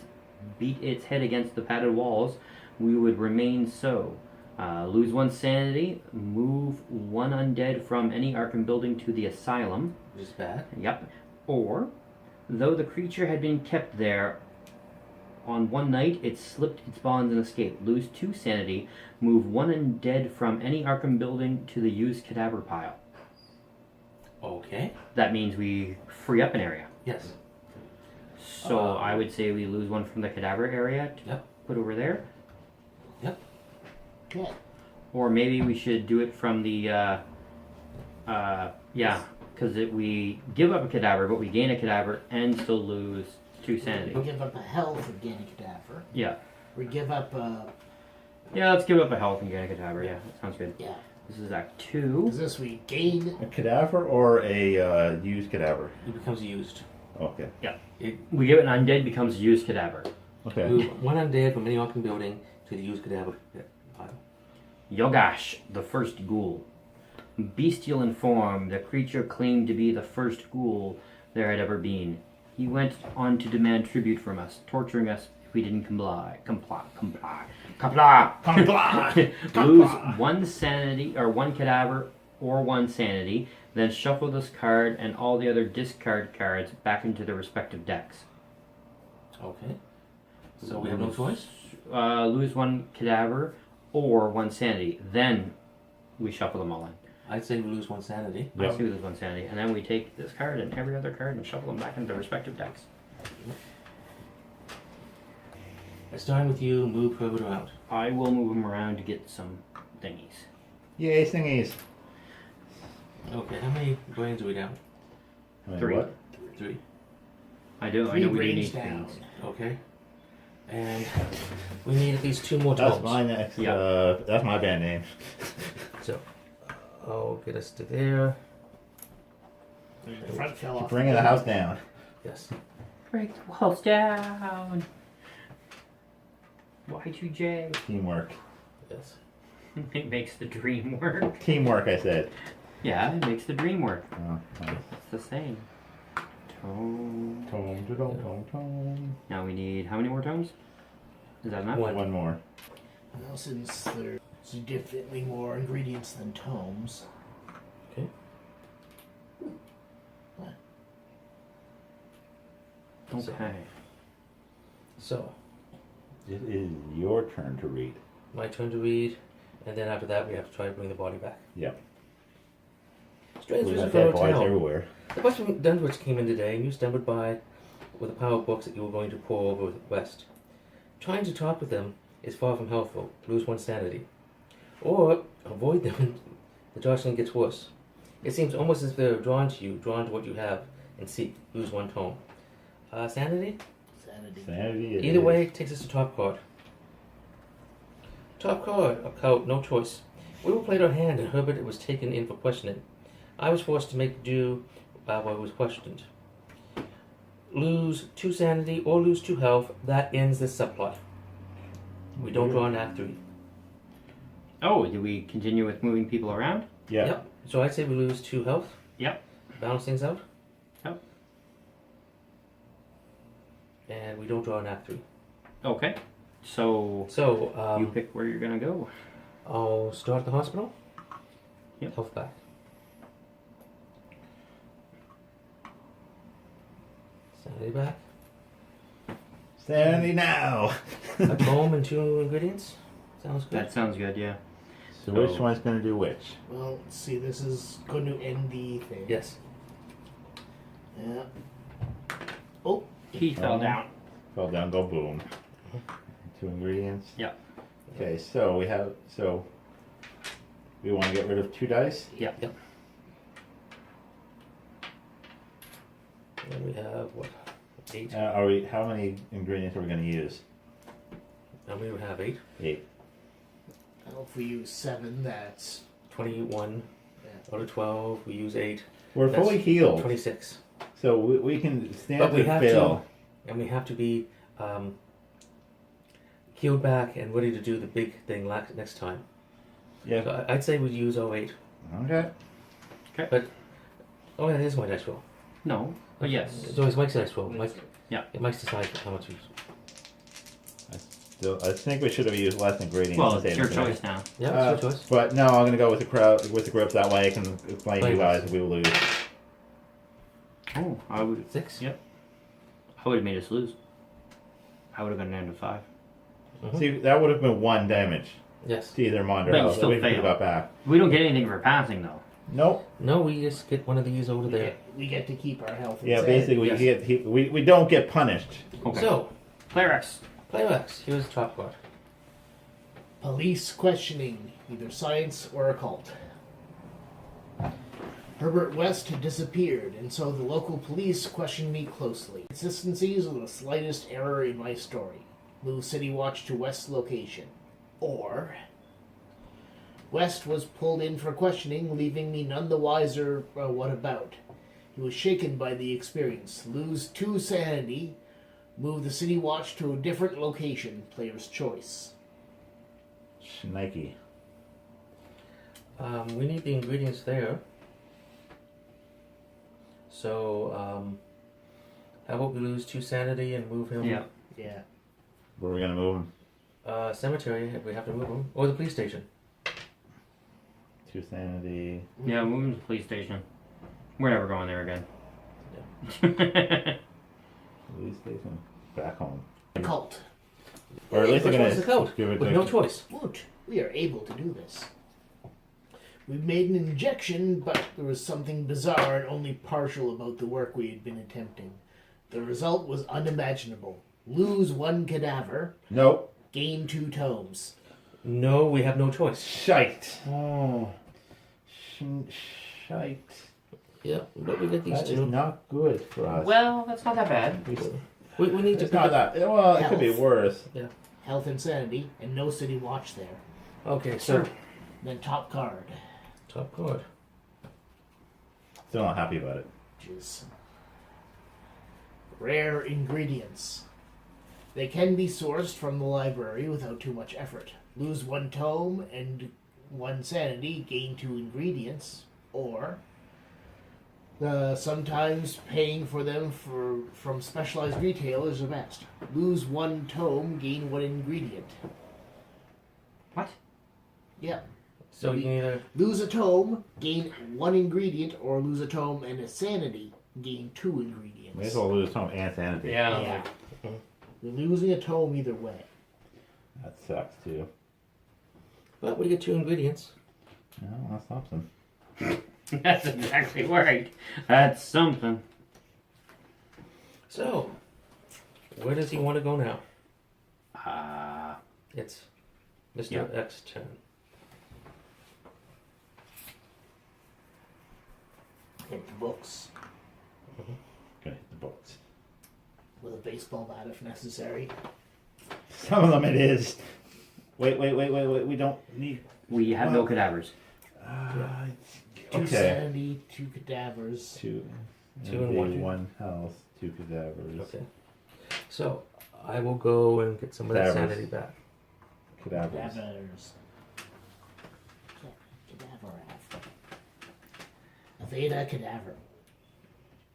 Speaker 3: beat its head against the padded walls, we would remain so. Lose 1 sanity. Move 1 undead from any Arkham building to the asylum.
Speaker 2: Which is bad.
Speaker 3: Yep. Or, though the creature had been kept there on one night, it slipped its bonds and escaped. Lose 2 sanity. Move 1 undead from any Arkham building to the used cadaver pile.
Speaker 2: Okay.
Speaker 3: That means we free up an area.
Speaker 2: Yes.
Speaker 3: So I would say we lose 1 from the cadaver area to
Speaker 2: Yep.
Speaker 3: put over there.
Speaker 2: Yep.
Speaker 4: Yeah.
Speaker 3: Or maybe we should do it from the, because we give up a cadaver, but we gain a cadaver and still lose 2 sanity.
Speaker 4: We give up a health and gain a cadaver.
Speaker 3: Yeah.
Speaker 4: We give up
Speaker 3: Yeah, let's give up a health and gain a cadaver. Yeah, that sounds good.
Speaker 4: yeah.
Speaker 3: This is Act 2.
Speaker 4: Is this we gain?
Speaker 1: A cadaver or a used cadaver?
Speaker 2: It becomes used.
Speaker 1: Okay.
Speaker 3: We give it an undead, becomes a used cadaver.
Speaker 1: Okay.
Speaker 2: Move 1 undead from any Arkham building to the used cadaver pile.
Speaker 3: Yogash, the first ghoul. Bestial in form, the creature claimed to be the first ghoul there had ever been. He went on to demand tribute from us, torturing us if we didn't comply. Lose 1 sanity, or 1 cadaver, or 1 sanity, then shuffle this card and all the other discard cards back into their respective decks.
Speaker 2: Okay. So we have no choice?
Speaker 3: Lose 1 cadaver or 1 sanity, then we shuffle them all in.
Speaker 2: I'd say we lose 1 sanity.
Speaker 1: Yep.
Speaker 3: Let's do this 1 sanity, and then we take this card and every other card and shuffle them back into their respective decks.
Speaker 2: Starting with you, move Herbert around.
Speaker 3: I will move them around to get some thingies.
Speaker 1: Yay, thingies.
Speaker 2: Okay, how many brains are we down?
Speaker 1: I mean,
Speaker 3: 3.
Speaker 1: What?
Speaker 2: 3.
Speaker 3: I know
Speaker 4: 3
Speaker 3: we do
Speaker 4: brains
Speaker 3: need
Speaker 4: down.
Speaker 3: things.
Speaker 2: Okay. And we need at least 2 more
Speaker 1: That's
Speaker 2: tomes.
Speaker 1: my next.
Speaker 3: Yeah.
Speaker 1: That's my band name.
Speaker 2: So, I'll get us to there.
Speaker 4: The front fell off.
Speaker 1: Bringing the house down.
Speaker 2: Yes.
Speaker 3: Break the walls down. Y2J.
Speaker 1: Teamwork.
Speaker 2: Yes.
Speaker 3: It makes the dream work.
Speaker 1: Teamwork, I said.
Speaker 3: Yeah, it makes the dream work.
Speaker 1: Oh, nice.
Speaker 3: It's the same. Tome.
Speaker 1: Tome.
Speaker 3: Now we need how many more tomes? Is that enough?
Speaker 1: One more.
Speaker 4: Well, since there's significantly more ingredients than tomes.
Speaker 2: Okay.
Speaker 3: Okay.
Speaker 2: So,
Speaker 1: It is your turn to read.
Speaker 2: my turn to read, and then after that we have to try to bring the body back.
Speaker 1: Yep.
Speaker 2: Strange
Speaker 1: We
Speaker 2: visit
Speaker 1: got
Speaker 2: from
Speaker 1: dead bodies
Speaker 2: hotel.
Speaker 1: everywhere.
Speaker 2: The Western Dunwich came in today, and you stumbled by with a pile of books that you were going to pour over West. Trying to talk with them is far from helpful. Lose one's sanity. Or avoid them and the jostling gets worse. It seems almost as if they're drawn to you, drawn to what you have, and seek. Lose one tome. Sanity?
Speaker 4: Sanity.
Speaker 1: Sanity it
Speaker 2: Either
Speaker 1: is.
Speaker 2: way, takes us to top card. Top card, a coat, no choice. We were played our hand, and Herbert was taken in for questioning. I was forced to make do while I was questioned. Lose 2 sanity or lose 2 health. That ends this subplot. We don't draw an act 3.
Speaker 3: Oh, do we continue with moving people around?
Speaker 1: Yeah.
Speaker 2: Yep. So I'd say we lose 2 health.
Speaker 3: Yep.
Speaker 2: Balance things out.
Speaker 3: Yep.
Speaker 2: And we don't draw an act 3.
Speaker 3: Okay. So
Speaker 2: So
Speaker 3: you pick where you're gonna go.
Speaker 2: I'll start at the hospital.
Speaker 3: Yep.
Speaker 2: Health back. Sanity back.
Speaker 1: Sanity now.
Speaker 2: A tome and 2 ingredients. Sounds good.
Speaker 3: That sounds good. Yeah.
Speaker 1: So which one's going to do which?
Speaker 4: Well, see, this is going to end the thing.
Speaker 2: Yes.
Speaker 4: Yeah. Oh,
Speaker 3: He fell down.
Speaker 1: Fell down, go boom. 2 ingredients.
Speaker 3: Yeah.
Speaker 1: Okay, so we want to get rid of 2 dice.
Speaker 3: Yeah.
Speaker 2: Yep. And we have what? 8.
Speaker 1: How many ingredients are we going to use?
Speaker 2: And we have 8.
Speaker 1: 8.
Speaker 4: well, if we use 7, that's
Speaker 2: 21
Speaker 4: yeah.
Speaker 2: out of 12. We use 8.
Speaker 1: We're
Speaker 2: That's
Speaker 1: fully healed,
Speaker 2: 26.
Speaker 1: so we can stand
Speaker 2: But we
Speaker 1: to
Speaker 2: have
Speaker 1: fail.
Speaker 2: to, and we have to be healed back and ready to do the big thing next time.
Speaker 1: Yeah.
Speaker 2: So I'd say we'd use 08.
Speaker 1: Okay.
Speaker 2: Oh yeah, here's my dice roll.
Speaker 3: No. But yes.
Speaker 2: It's always Mike's dice roll. Mike,
Speaker 3: Yeah.
Speaker 2: Mike's decides how much we use.
Speaker 1: I think we should have used less ingredients.
Speaker 3: Well,
Speaker 1: to
Speaker 3: it's
Speaker 1: save
Speaker 3: your
Speaker 1: the
Speaker 3: choice now.
Speaker 2: Yeah, it's your choice.
Speaker 1: But no, I'm gonna go with the crowd, with the groups. That way I can explain to you
Speaker 2: Right.
Speaker 1: guys if we lose.
Speaker 3: Oh, I would.
Speaker 2: 6.
Speaker 3: Yep. I would have made us lose. I would have gone down to 5.
Speaker 2: Mhm.
Speaker 1: See, that would have been 1 damage
Speaker 2: Yes.
Speaker 1: to either Mond or
Speaker 3: But you
Speaker 1: House.
Speaker 3: still
Speaker 1: We could have
Speaker 3: fail.
Speaker 1: got back.
Speaker 3: We don't get anything for passing though.
Speaker 1: Nope.
Speaker 2: No, we just get one of these over there.
Speaker 4: We get to keep our health. and
Speaker 1: Yeah,
Speaker 4: sanity.
Speaker 1: basically
Speaker 2: Yes.
Speaker 1: we don't get punished.
Speaker 3: Okay.
Speaker 2: So,
Speaker 3: Player X.
Speaker 2: Player X. Here's the top card.
Speaker 4: Police questioning, either science or occult. Herbert West had disappeared, and so the local police questioned me closely. Consistencies of the slightest error in my story. Move City Watch to West's location. Or West was pulled in for questioning, leaving me none the wiser what about. He was shaken by the experience. Lose 2 sanity. Move the City Watch to a different location. Player's choice.
Speaker 1: Nike.
Speaker 2: We need the ingredients there. So, how about we lose 2 sanity and move him?
Speaker 3: Yeah.
Speaker 4: Yeah.
Speaker 1: Where are we gonna move him?
Speaker 2: Cemetery, if we have to move him. Or the police station.
Speaker 1: 2 sanity.
Speaker 3: Yeah, moving to the police station. We're never going there again.
Speaker 1: Police station. Back home.
Speaker 4: Occult.
Speaker 1: Or at least
Speaker 2: Which
Speaker 1: they're
Speaker 2: one's the
Speaker 1: gonna
Speaker 2: code?
Speaker 1: give it
Speaker 2: With
Speaker 1: to
Speaker 2: no choice.
Speaker 4: Woot. We are able to do this. We made an injection, but there was something bizarre and only partial about the work we had been attempting. The result was unimaginable. Lose 1 cadaver,
Speaker 1: Nope.
Speaker 4: gain 2 tomes.
Speaker 2: No, we have no choice.
Speaker 1: Shite. Oh. Shite.
Speaker 2: Yeah, but we get these
Speaker 1: That is
Speaker 2: 2.
Speaker 1: not good for us.
Speaker 3: Well, that's not that bad.
Speaker 2: We need to
Speaker 1: It's
Speaker 2: pick
Speaker 1: not
Speaker 2: up.
Speaker 1: that. Well, it could be
Speaker 4: Health.
Speaker 1: worse.
Speaker 4: Health and sanity, and no City Watch there.
Speaker 2: Okay, so
Speaker 4: Then top card,
Speaker 2: top card.
Speaker 1: Still not happy about it.
Speaker 4: which is rare ingredients. They can be sourced from the library without too much effort. Lose 1 tome and 1 sanity, gain 2 ingredients, or Sometimes paying for them from specialized retailers are best. Lose 1 tome, gain 1 ingredient.
Speaker 3: What?
Speaker 4: Yeah.
Speaker 2: So you can either
Speaker 4: Lose a tome, gain 1 ingredient, or lose a tome and a sanity, gain 2 ingredients.
Speaker 1: May as well lose tome and sanity.
Speaker 4: Yeah. You're losing a tome either way.
Speaker 1: That sucks too.
Speaker 2: but we get 2 ingredients.
Speaker 1: No, that stops them.
Speaker 3: That's exactly right. That's something.
Speaker 2: So, where does he want to go now? It's Mr.
Speaker 3: Yeah.
Speaker 2: X's turn.
Speaker 4: In books,
Speaker 1: Okay, the books.
Speaker 4: with a baseball bat if necessary.
Speaker 1: Some of them it is. Wait. We don't need.
Speaker 3: We have no cadavers.
Speaker 4: Two
Speaker 1: Okay.
Speaker 4: sanity, 2 cadavers.
Speaker 1: 2
Speaker 2: 2 and 1.
Speaker 1: 1 health, 2 cadavers.
Speaker 2: Okay. So, I will go and get some of that
Speaker 1: Cadavers.
Speaker 2: sanity back.
Speaker 1: Cadavers.
Speaker 4: Cadavers. Cadaver. Aveda cadaver.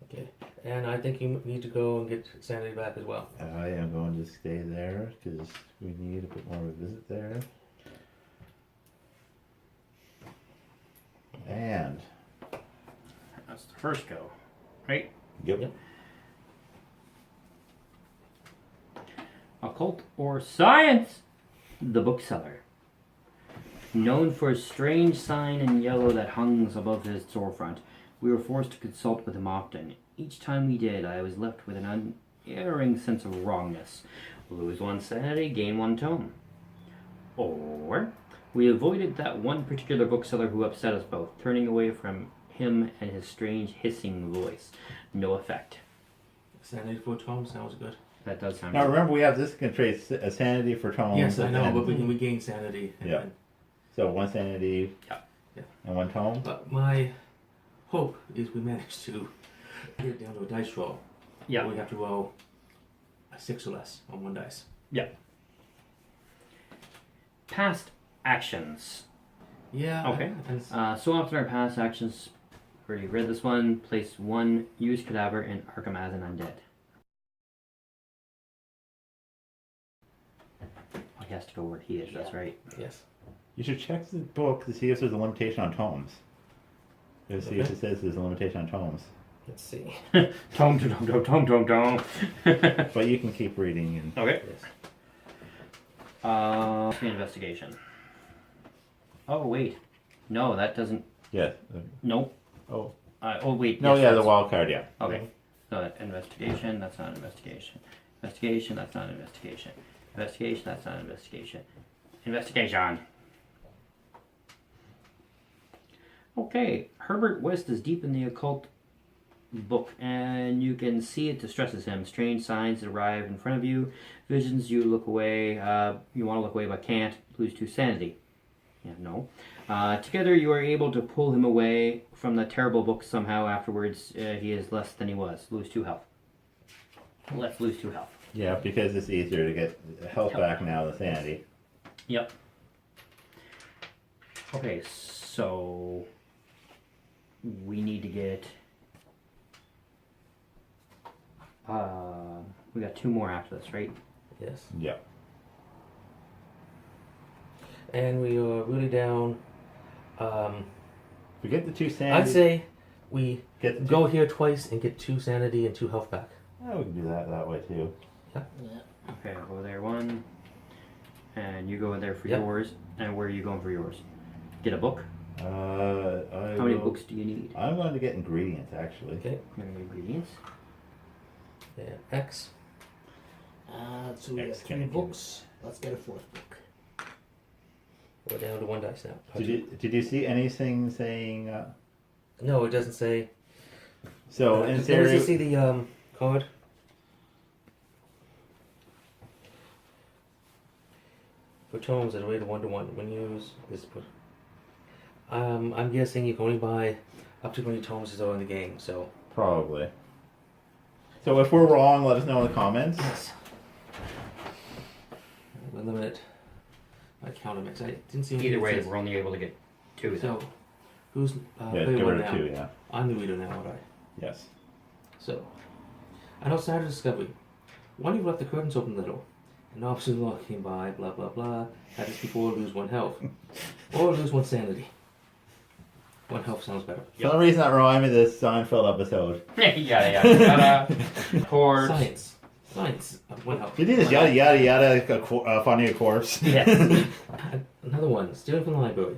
Speaker 2: Okay. And I think you need to go and get sanity back as well.
Speaker 1: I am going to stay there because we need a bit more of a visit there. And
Speaker 3: That's the first go, right?
Speaker 1: yep.
Speaker 2: Yep.
Speaker 3: Occult or Science? The bookseller. Known for a strange sign in yellow that hangs above his storefront, we were forced to consult with him often. Each time we did, I was left with an unerring sense of wrongness. Lose 1 sanity, gain 1 tome. Or we avoided that one particular bookseller who upset us both, turning away from him and his strange hissing voice. No effect.
Speaker 2: Sanity for tome sounds good.
Speaker 3: That does sound
Speaker 1: Now
Speaker 3: good.
Speaker 1: remember, we have this can trade a sanity for tomes.
Speaker 2: Yes, I know,
Speaker 1: and-
Speaker 2: but we can regain sanity. And
Speaker 1: Yeah.
Speaker 2: then-
Speaker 1: So 1 sanity.
Speaker 3: Yeah.
Speaker 2: Yeah.
Speaker 1: And 1 tome.
Speaker 2: But my hope is we manage to get it down to a dice roll.
Speaker 3: Yeah.
Speaker 2: We have to roll a 6 or less on 1 dice.
Speaker 3: Past actions.
Speaker 2: Yeah.
Speaker 3: Okay.
Speaker 2: depends.
Speaker 3: So often our past actions, already read this one, place 1 used cadaver in Arkham as an undead. Oh, he has to go where he is, that's right.
Speaker 2: Yes.
Speaker 1: You should check the book to see if there's a limitation on tomes. To see if
Speaker 2: Okay.
Speaker 1: it says there's a limitation on tomes.
Speaker 2: Let's see.
Speaker 3: Tome.
Speaker 1: But you can keep reading and
Speaker 3: Okay.
Speaker 2: Yes.
Speaker 3: Investigation. Oh, wait. No, that doesn't.
Speaker 1: yeah.
Speaker 3: Nope.
Speaker 1: Oh
Speaker 3: Oh, wait.
Speaker 1: no,
Speaker 3: yes,
Speaker 1: yeah, the
Speaker 3: that's-
Speaker 1: wild card, yeah.
Speaker 3: Okay. No, that investigation, that's not investigation. Investigation, that's not investigation. Investigation, that's not investigation. Investigation. Okay, Herbert West is deep in the occult book, and you can see it distresses him. Strange signs that arrive in front of you. Visions, you look away. You want to look away, but can't. Lose 2 sanity. Yeah, no. Together, you are able to pull him away from the terrible book somehow. Afterwards, he is less than he was. Lose 2 health. Let's lose 2 health.
Speaker 1: Yeah, because it's easier to get health back now than sanity.
Speaker 3: Yep. Okay, so we need to get. We got 2 more after this, right?
Speaker 2: Yes.
Speaker 1: Yeah.
Speaker 2: And we are really down.
Speaker 1: We get the 2 sanity.
Speaker 2: I'd say we
Speaker 1: get the
Speaker 2: go here twice and get 2 sanity and 2 health back.
Speaker 1: Oh, we can do that way too.
Speaker 4: Yeah.
Speaker 3: Okay, I'll go there 1, and you go there for
Speaker 2: Yep.
Speaker 3: yours. And where are you going for yours? Get a book.
Speaker 1: How
Speaker 3: How many books do you need?
Speaker 1: I'm going to get ingredients actually.
Speaker 2: Okay.
Speaker 3: Ingredients.
Speaker 2: Yeah. X.
Speaker 4: So we got
Speaker 1: X
Speaker 4: 3
Speaker 1: can-
Speaker 4: books. Let's get a 4th book.
Speaker 2: We're down to 1 dice now.
Speaker 1: Did you see anything saying?
Speaker 2: No, it doesn't say.
Speaker 1: So in
Speaker 2: Does
Speaker 1: theory,
Speaker 2: it see the card? For tomes that are rated 1 to 1, when used, this put. I'm guessing you can only buy up to 20 tomes as are in the game. So.
Speaker 1: probably. So if we're wrong, let us know in the comments.
Speaker 2: Yes. We're limited by counter mix. I didn't see anything
Speaker 3: Either
Speaker 2: that
Speaker 3: way,
Speaker 2: says-
Speaker 3: we're only able to get 2.
Speaker 2: So, who's
Speaker 1: Yeah,
Speaker 2: player
Speaker 1: get
Speaker 2: 1
Speaker 1: rid of
Speaker 2: now?
Speaker 1: 2. Yeah.
Speaker 2: I'm the reader now, aren't I?
Speaker 1: Yes.
Speaker 2: So, and outside of discovery, one you've left the curtains open a little. An officer-in-law came by, blah blah blah. Had this before, lose 1 health. Or lose 1 sanity. 1 health sounds better.
Speaker 1: For some reason that reminded me of this Seinfeld episode.
Speaker 3: yada. Chords.
Speaker 2: Science. 1 health.
Speaker 1: Did you just yada yada yada finding a corpse?
Speaker 3: Yes.
Speaker 2: Another one, stealing from the library.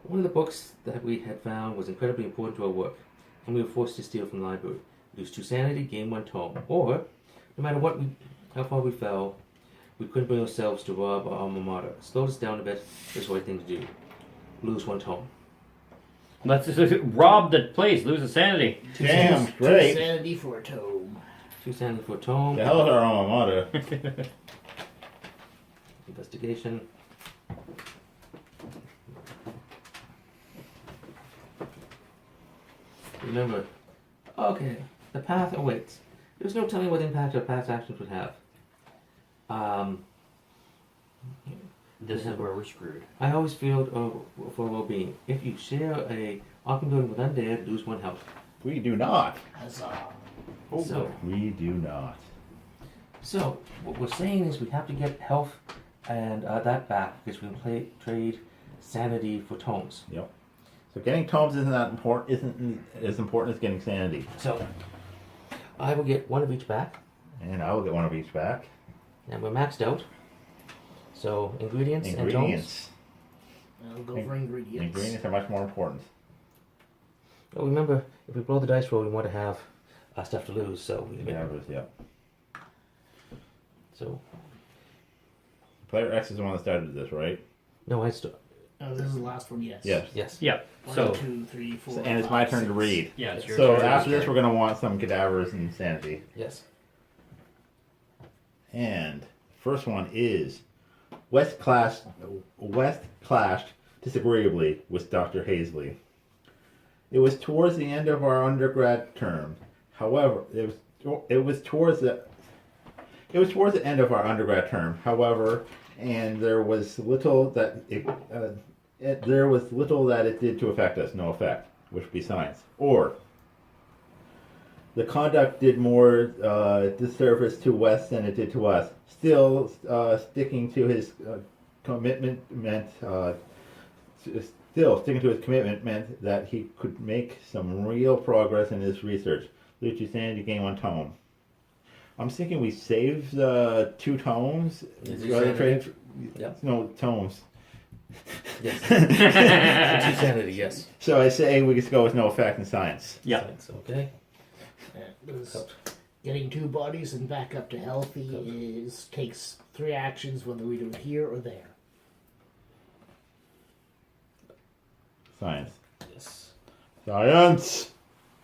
Speaker 2: One of the books that we had found was incredibly important to our work, and we were forced to steal from the library. Lose 2 sanity, gain 1 tome. Or, no matter how far we fell, we couldn't bring ourselves to rob our alma mater. Slowed us down a bit, was the right thing to do. Lose 1 tome.
Speaker 3: Let's just rob the place, lose the sanity.
Speaker 1: Damn,
Speaker 4: 2
Speaker 1: great.
Speaker 4: sanity for a tome.
Speaker 2: 2 sanity for a tome.
Speaker 1: The hell is our alma mater?
Speaker 2: Investigation. Remember, okay, the path awaits. There's no telling what impact our past actions would have.
Speaker 3: This is where we're screwed.
Speaker 2: I always feel for well-being. If you share a often building with undead, lose 1 health.
Speaker 1: We do not.
Speaker 4: Huzzah.
Speaker 2: So,
Speaker 1: We do not.
Speaker 2: so what we're saying is we have to get health and that back because we can trade sanity for tomes.
Speaker 1: Yep. So getting tomes isn't as important as getting sanity.
Speaker 2: So I will get 1 of each back,
Speaker 1: And I will get 1 of each back.
Speaker 2: and we're maxed out. So ingredients and tomes.
Speaker 1: Ingredients.
Speaker 4: I'll go for ingredients.
Speaker 1: Ingredients are much more important.
Speaker 2: But remember, if we blow the dice roll, we want to have stuff to lose. So we
Speaker 1: Yeah.
Speaker 2: So
Speaker 1: Player X is the one that started this, right?
Speaker 2: no, I still
Speaker 4: Oh, this is the last one, yes.
Speaker 1: Yes.
Speaker 2: yes.
Speaker 3: Yep.
Speaker 4: 1,
Speaker 3: So
Speaker 4: 2, 3, 4.
Speaker 1: And it's my
Speaker 4: 5,
Speaker 1: turn to
Speaker 4: 6.
Speaker 1: read.
Speaker 3: yeah, it's your
Speaker 1: So
Speaker 3: turn.
Speaker 1: after this, we're going to want some cadavers and sanity.
Speaker 2: Yes.
Speaker 1: And first one is West clashed disagreeably with Dr. Hazley. It was towards the end of our undergrad term. However, it was towards the end of our undergrad term. However, and there was little that it did to affect us. No effect, which would be science. Or the conduct did more disservice to West than it did to us. Still, sticking to his commitment meant that he could make some real progress in his research. Lose 2 sanity, gain 1 tome. I'm thinking we save the 2 tomes.
Speaker 2: Is
Speaker 1: rather than
Speaker 2: sanity?
Speaker 1: trade-
Speaker 2: Yep.
Speaker 1: No, tomes.
Speaker 2: Yes. 2 sanity. Yes.
Speaker 1: So I say we just go with no effect in science.
Speaker 3: Yeah.
Speaker 2: Science, okay.
Speaker 4: Getting 2 bodies and back up to healthy takes 3 actions, whether we do it here or there.
Speaker 1: Science.
Speaker 2: Yes.
Speaker 1: Science!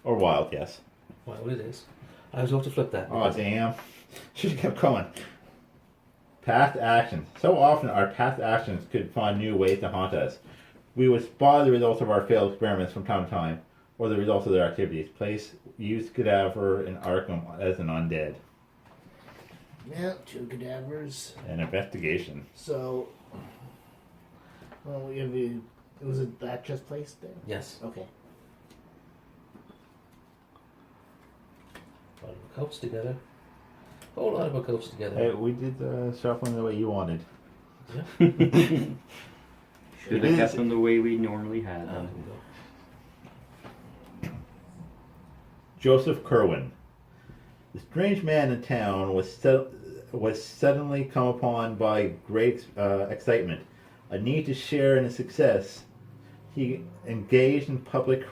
Speaker 1: Or wild, yes.
Speaker 2: Well, it is. I was going to flip that.
Speaker 1: Oh, damn. Should have kept going. Past actions. So often our past actions could find new ways to haunt us. We would spot the results of our failed experiments from time to time, or the results of their activities. Place used cadaver in Arkham as an undead.
Speaker 4: Yeah, 2 cadavers.
Speaker 1: An investigation.
Speaker 4: So, well, was it that just placed there?
Speaker 2: Yes.
Speaker 4: Okay.
Speaker 2: A lot of coats together. A whole lot of coats together.
Speaker 1: Hey, we did the shuffling the way you wanted.
Speaker 2: Yeah.
Speaker 3: Should have kept them the way we normally had
Speaker 2: There
Speaker 3: them.
Speaker 2: we go.
Speaker 1: Joseph Kerwin. The strange man in town was suddenly come upon by great excitement, a need to share in his success. He engaged in public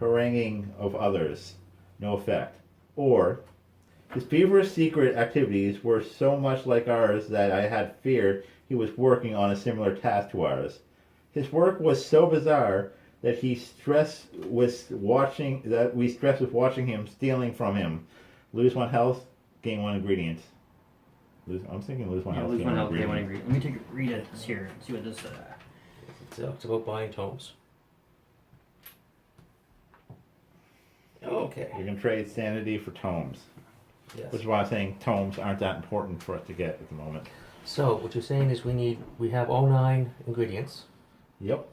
Speaker 1: haranguing of others, no effect. Or, his feverish secret activities were so much like ours that I had feared he was working on a similar task to ours. His work was so bizarre that we stressed with watching him, stealing from him. Lose 1 health, gain 1 ingredient. I'm thinking lose 1
Speaker 3: Yeah,
Speaker 1: health,
Speaker 3: lose
Speaker 1: gain
Speaker 3: 1
Speaker 1: 1
Speaker 3: health, gain 1
Speaker 1: ingredient.
Speaker 3: ingredient. Let me read it here. See what this.
Speaker 2: It's about buying tomes. Okay.
Speaker 1: You can trade sanity for tomes.
Speaker 2: Yes.
Speaker 1: Which is why I'm saying tomes aren't that important for us to get at the moment.
Speaker 2: So what you're saying is we have all 9 ingredients.
Speaker 1: Yep.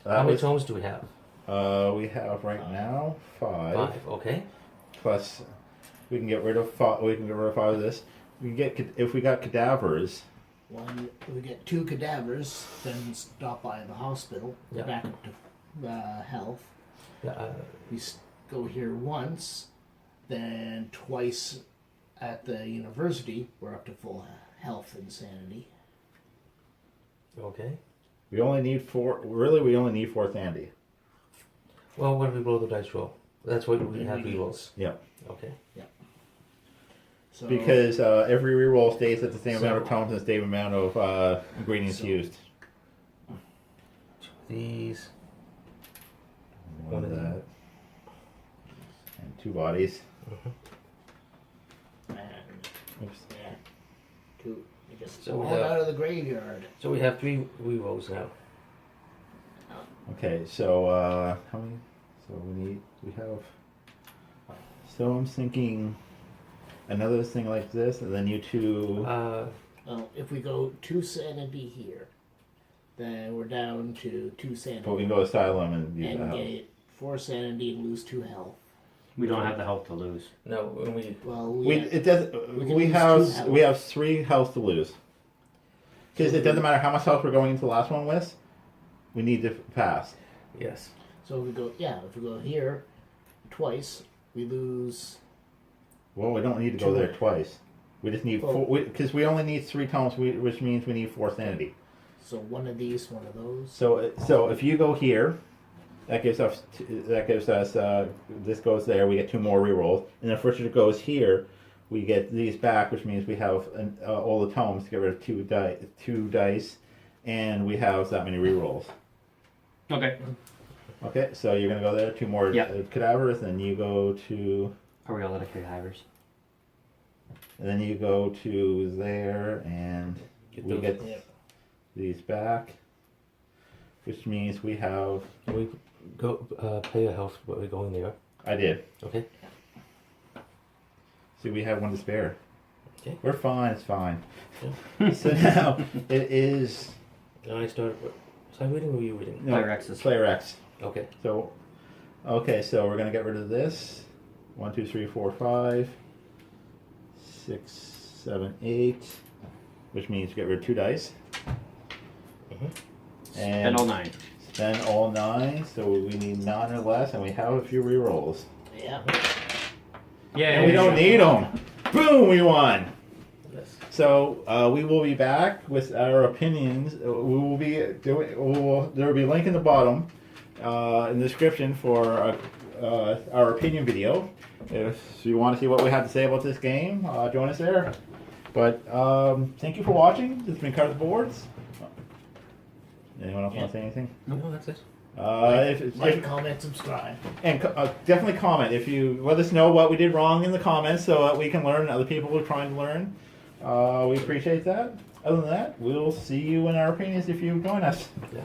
Speaker 2: How many tomes do we have?
Speaker 1: We have right now 5.
Speaker 2: 5. Okay.
Speaker 1: Plus, we can get rid of 5. We can get rid of 5 of this. We can get if we got cadavers.
Speaker 4: One, we get 2 cadavers, then stop by the hospital,
Speaker 2: Yeah.
Speaker 4: back up to health.
Speaker 2: Yeah.
Speaker 4: We go here once, then twice at the university. We're up to full health and sanity.
Speaker 2: Okay.
Speaker 1: We only need 4. Really, we only need 4 sanity.
Speaker 2: Well, what if we roll the dice roll? That's what we
Speaker 4: Then
Speaker 2: have
Speaker 4: we
Speaker 2: rerolls.
Speaker 1: Yeah.
Speaker 2: Okay.
Speaker 4: So,
Speaker 1: Because every reroll stays at the same
Speaker 2: So-
Speaker 1: amount of tones and the same amount of ingredients
Speaker 4: So-
Speaker 1: used.
Speaker 2: These.
Speaker 1: One of that. And 2 bodies.
Speaker 4: and
Speaker 1: Oops.
Speaker 4: yeah, 2. We just
Speaker 2: So we
Speaker 4: pulled
Speaker 2: have-
Speaker 4: out of the graveyard.
Speaker 2: So we have 3 rerolls now.
Speaker 1: Okay, so how many? So we have. So I'm thinking another thing like this, and then you 2.
Speaker 4: Well, if we go 2 sanity here, then we're down to 2 sanity.
Speaker 1: But we can go asylum and use
Speaker 4: and
Speaker 1: that.
Speaker 4: get 4 sanity and lose 2 health.
Speaker 3: We don't have the health to lose.
Speaker 2: No, when we.
Speaker 4: Well,
Speaker 1: We
Speaker 4: yeah,
Speaker 1: it does.
Speaker 4: We can
Speaker 1: We
Speaker 4: lose 2
Speaker 1: have
Speaker 4: health.
Speaker 1: we have 3 health to lose. Because it doesn't matter how much health we're going into the last one with. We need to pass.
Speaker 2: Yes.
Speaker 4: so if we go here twice, we lose.
Speaker 1: Well, we don't need to go there twice. We just need 4 because we only need 3 tones, which means we need 4 sanity.
Speaker 4: So one of these, one of those.
Speaker 1: So if you go here, that gives us this goes there. We get 2 more rerolls, and if Richard goes here, we get these back, which means we have all the tomes to get rid of 2 dice, and we have that many rerolls.
Speaker 3: Okay.
Speaker 1: Okay, so you're gonna go there, 2 more
Speaker 3: Yeah.
Speaker 1: cadavers, and you go to,
Speaker 3: Are we all out of cadavers?
Speaker 1: and then you go to there, and
Speaker 2: Get
Speaker 1: we
Speaker 2: those-
Speaker 1: get
Speaker 4: Yeah.
Speaker 1: these back, which means we have.
Speaker 2: We go pay a health, but we're going there.
Speaker 1: I did.
Speaker 2: Okay.
Speaker 1: See, we have 1 to spare.
Speaker 2: Okay.
Speaker 1: We're fine. It's fine. So now it is
Speaker 2: And I started. Was I reading or were you reading?
Speaker 1: no,
Speaker 3: Player X's.
Speaker 1: Player X.
Speaker 2: Okay.
Speaker 1: So, okay, so we're gonna get rid of this. 1, 2, 3, 4, 5, 6, 7, 8, which means get rid of 2 dice.
Speaker 3: And all 9.
Speaker 1: Spend all 9, so we need 9 or less, and we have a few rerolls.
Speaker 4: Yeah.
Speaker 3: Yeah.
Speaker 1: And we don't need them. Boom, we won.
Speaker 2: Yes.
Speaker 1: So we will be back with our opinions. We will be doing. There will be a link in the bottom in the description for our opinion video. If you want to see what we have to say about this game, join us there. But thank you for watching. This has been Cut the Boards. Anyone else want to say anything?
Speaker 2: No, that's it.
Speaker 4: Like, comment, subscribe.
Speaker 1: And definitely comment if you let us know what we did wrong in the comments, so that we can learn. Other people are trying to learn. We appreciate that. Other than that, we'll see you in our opinions if you join us.
Speaker 2: Yeah.